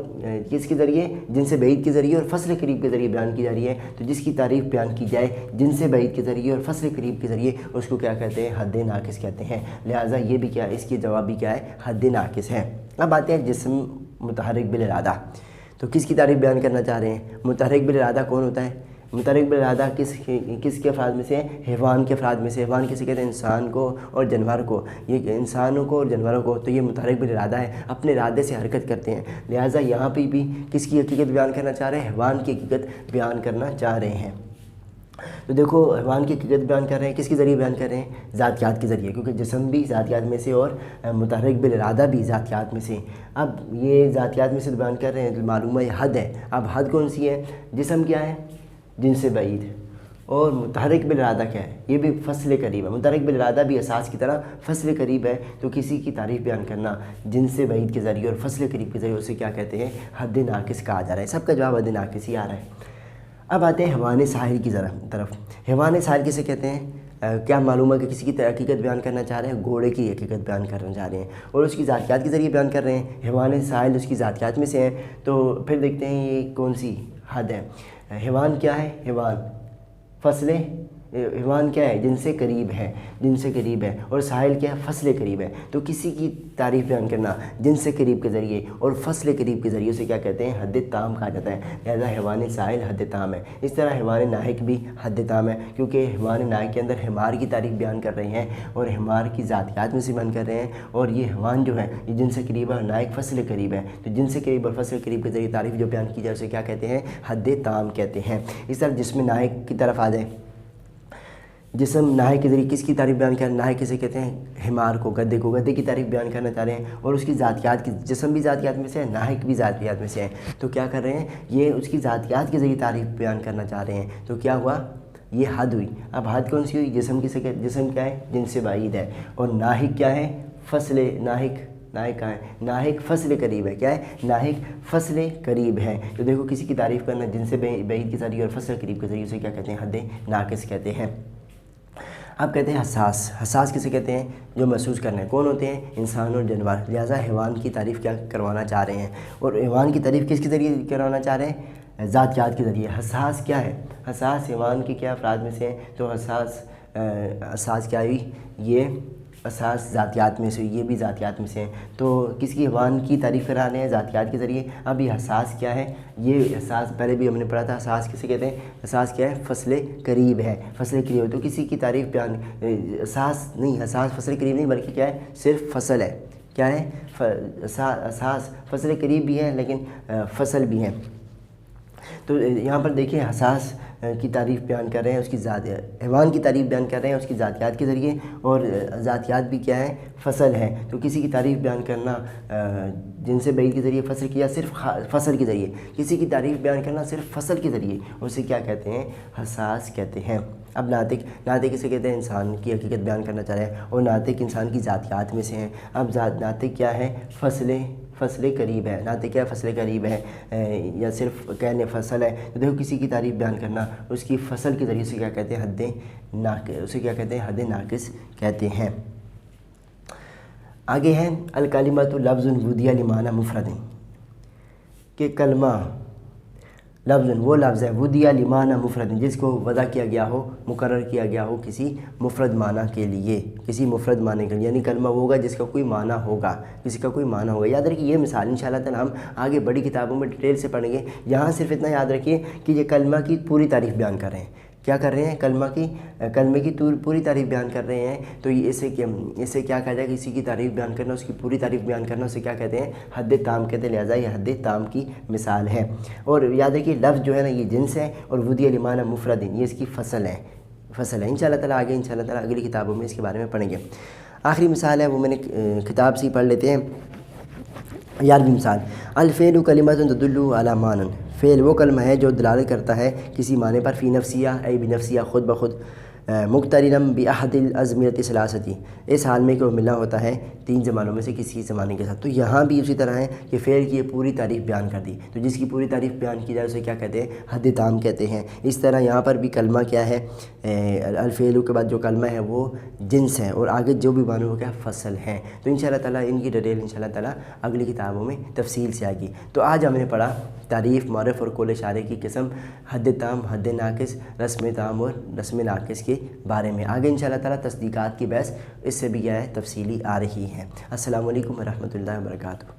کس کے ذریعے؟ جن سے بعید کے ذریعے اور فصل قریب کے ذریعے بیان کی جا رہی ہے۔ تو جس کی تعریف بیان کی جائے جن سے بعید کے ذریعے اور فصل قریب کے ذریعے، اس کو کیا کہتے ہیں؟ حد ناقص کہتے ہیں۔ لہٰذا یہ بھی کیا ہے؟ اس کی جواب بھی کیا ہے؟ حد ناقص ہے۔ اب آتے ہیں جسم متحرک بالارادہ۔ تو کس کی تعریف بیان کرنا چاہ رہے ہیں؟ متحرک بالارادہ کون ہوتا ہے؟ متحرک بالارادہ کس کے افراد میں سے ہیں؟ حیوان کے افراد میں سے۔ حیوان کسے کہتے ہیں؟ انسان کو اور جانور کو۔ یہ انسانوں کو اور جانوروں کو، تو یہ متحرک بالارادہ ہے، اپنے ارادے سے حرکت کرتے ہیں۔ لہٰذا یہاں پہ بھی کس کی حقیقت بیان کرنا چاہ رہے ہیں؟ حیوان کی حقیقت بیان کرنا چاہ رہے ہیں۔ تو دیکھو حیوان کی حقیقت بیان کر رہے ہیں، کس کے ذریعے بیان کر رہے ہیں؟ ذاتیات کے ذریعے، کیونکہ جسم بھی ذاتیات میں سے اور متحرک بالارادہ بھی ذاتیات میں سے۔ اب یہ ذاتیات میں سے بیان کر رہے ہیں، تو معلوم ہے یہ حد ہے۔ اب حد کون سی ہے؟ جسم کیا ہے؟ جن سے بعید، اور متحرک بالارادہ کیا ہے؟ یہ بھی فصل قریب ہے۔ متحرک بالارادہ بھی اساس کی طرح فصل قریب ہے۔ تو کسی کی تعریف بیان کرنا جن سے بعید کے ذریعے اور فصل قریب کے ذریعے، اسے کیا کہتے ہیں؟ حد ناقص کہا جا رہا ہے۔ سب کا جواب حد ناقص ہی آ رہا ہے۔ اب آتے ہیں حیوان ساحل کی طرف۔ حیوان ساحل کسے کہتے ہیں؟ کیا معلوم ہے کہ کسی کی حقیقت بیان کرنا چاہ رہے ہیں؟ گھوڑے کی حقیقت بیان کرنا چاہ رہے ہیں، اور اس کی ذاتیات کے ذریعے بیان کر رہے ہیں۔ حیوان ساحل اس کی ذاتیات میں سے ہیں۔ تو پھر دیکھتے ہیں یہ کون سی حد ہے۔ حیوان کیا ہے؟ حیوان کیا ہے؟ جن سے قریب ہے، جن سے قریب ہے، اور ساحل کیا ہے؟ فصل قریب ہے۔ تو کسی کی تعریف بیان کرنا جن سے قریب کے ذریعے اور فصل قریب کے ذریعے، اسے کیا کہتے ہیں؟ حد تام کہا جاتا ہے۔ لہذا حیوان ساحل حد تام ہے۔ اس طرح حیوان ناحق بھی حد تام ہے، کیونکہ حیوان ناحق کے اندر حمار کی تعریف بیان کر رہے ہیں، اور حمار کی ذاتیات میں سے بیان کر رہے ہیں، اور یہ حیوان جو ہے یہ جن سے قریب ہے اور ناحق فصل قریب ہے۔ تو جن سے قریب اور فصل قریب کے ذریعے تعریف جو بیان کی جائے اسے کیا کہتے ہیں؟ حد تام کہتے ہیں۔ اس طرح جسم ناحق کی طرف آ جائیں۔ جسم ناحق کے ذریعے کس کی تعریف بیان کرنا؟ ناحق کسے کہتے ہیں؟ حمار کو، گدھے کی تعریف بیان کرنا چاہ رہے ہیں، اور اس کی ذاتیات کی، جسم بھی ذاتیات میں سے ہے، ناحق بھی ذاتیات میں سے ہے۔ تو کیا کر رہے ہیں؟ یہ اس کی ذاتیات کے ذریعے تعریف بیان کرنا چاہ رہے ہیں۔ تو کیا ہوا؟ یہ حد ہوئی۔ اب حد کون سی ہوئی؟ جسم کسے کہتے ہیں؟ جسم کیا ہے؟ جن سے بعید ہے، اور ناحق کیا ہے؟ فصل ناحق کہاں ہے؟ ناحق فصل قریب ہے۔ کیا ہے؟ ناحق فصل قریب ہے۔ تو دیکھو کسی کی تعریف کرنا جن سے بعید کے ذریعے اور فصل قریب کے ذریعے، اسے کیا کہتے ہیں؟ حد ناقص کہتے ہیں۔ اب کہتے ہیں حساس کسے کہتے ہیں؟ جو محسوس کرنے کون ہوتے ہیں؟ انسان اور جانور۔ لہٰذا حیوان کی تعریف کیا کروانا چاہ رہے ہیں؟ اور حیوان کی تعریف کس کے ذریعے کروانا چاہ رہے ہیں؟ ذاتیات کے ذریعے۔ حساس کیا ہے؟ حساس حیوان کے کیا افراد میں سے ہیں؟ تو حساس کیا ہوئی؟ یہ اساس ذاتیات میں سے، یہ بھی ذاتیات میں سے ہیں۔ تو کس کی؟ حیوان کی تعریف کرا رہے ہیں ذاتیات کے ذریعے۔ اب یہ حساس کیا ہے؟ یہ حساس پہلے بھی ہم نے پڑھا تھا، حساس کسے کہتے ہیں؟ حساس کیا ہے؟ فصل قریب ہے، فصل قریب ہے۔ تو کسی کی تعریف بیان حساس فصل قریب نہیں، بلکہ کیا ہے؟ صرف فصل ہے۔ کیا ہے؟ حساس فصل قریب بھی ہے لیکن فصل بھی ہے۔ تو یہاں پر دیکھیں حساس کی تعریف بیان کر رہے ہیں، اس کی حیوان کی تعریف بیان کر رہے ہیں اس کی ذاتیات کے ذریعے، اور ذاتیات بھی کیا ہے؟ فصل ہے۔ تو کسی کی تعریف بیان کرنا جن سے بعید کے ذریعے، فصل کیا؟ صرف فصل کے ذریعے۔ کسی کی تعریف بیان کرنا صرف فصل کے ذریعے، اسے کیا کہتے ہیں؟ حساس کہتے ہیں۔ اب ناطق کسے کہتے ہیں؟ انسان کی حقیقت بیان کرنا چاہ رہے ہیں، اور ناطق انسان کی ذاتیات میں سے ہیں۔ اب ناطق کیا ہے؟ فصل قریب ہے۔ ناطق کیا؟ فصل قریب ہے، یا صرف کہنے فصل ہے۔ تو دیکھو کسی کی تعریف بیان کرنا اس کی فصل کے ذریعے سے کیا کہتے ہیں؟ حد ناقص، اسے کیا کہتے ہیں؟ حد ناقص کہتے ہیں۔ آگے ہیں الکلمۃ لفظ وضع لمعنی مفرد، کہ کلمہ لفظ وہ لفظ ہے وضع لمعنی مفرد، جس کو وضع کیا گیا ہو، مقرر کیا گیا ہو کسی مفرد معنی کے لیے، کسی مفرد معنی کے لیے، یعنی کلمہ وہ ہوگا جس کا کوئی معنی ہوگا، کسی کا کوئی معنی ہوگا۔ یاد رکھیے یہ مثال انشاءاللہ تعالی ہم آگے بڑی کتابوں میں ڈیٹیل سے پڑھیں گے، یہاں صرف اتنا یاد رکھیے کہ یہ کلمہ کی پوری تعریف بیان کر رہے ہیں۔ کیا کر رہے ہیں؟ کلمے کی پوری تعریف بیان کر رہے ہیں، تو یہ اسے کیا کہا جائے؟ کسی کی تعریف بیان کرنا، اس کی پوری تعریف بیان کرنا، اسے کیا کہتے ہیں؟ حد تام کہتے ہیں، لہٰذا یہ حد تام کی مثال ہے۔ اور یاد رکھیے لفظ جو ہے نا یہ جنس ہے، اور وُدِیَ لِمَانَ مفردن یہ اس کی فصل ہے انشاءاللہ تعالیٰ آگے انشاءاللہ تعالیٰ اگلی کتابوں میں اس کے بارے میں پڑھیں گے۔ آخری مثال ہے وہ میں نے کتاب سے ہی پڑھ لیتے ہیں، 11ویں مثال، الفعل کلمۃ تدل علی معنی، فعل وہ کلمہ ہے جو دلالت کرتا ہے کسی معنی پر، فی نفسیہ ای بنفسیہ خود بخود، مقترنا باحد الازمنۃ ثلاثۃ اس حال میں کہ وہ ملنا ہوتا ہے 3 زمانوں میں سے کسی زمانے کے ساتھ۔ تو یہاں بھی اسی طرح ہے کہ فعل کی یہ پوری تعریف بیان کر دی، تو جس کی پوری تعریف بیان کی جائے اسے کیا کہتے ہیں؟ حد تام کہتے ہیں۔ اس طرح یہاں پر بھی کلمہ کیا ہے؟ الفعل کے بعد جو کلمہ ہے وہ جنس ہے، اور آگے جو بھی معنی ہو گیا فصل ہے۔ تو انشاءاللہ تعالیٰ ان کی ڈیٹیل انشاءاللہ تعالیٰ اگلی کتابوں میں تفصیل سے آئے گی۔ تو آج ہم نے پڑھا تعریف، معرف اور قول اشارے کی قسم، حد تام، حد ناقص، رسم تام اور رسم ناقص کے بارے میں۔ آگے انشاءاللہ تعالیٰ تصدیقات کی بحث اس سے بھی کیا ہے؟ تفصیلی آ رہی ہے۔ السلام علیکم ورحمۃ اللہ وبرکاتہ۔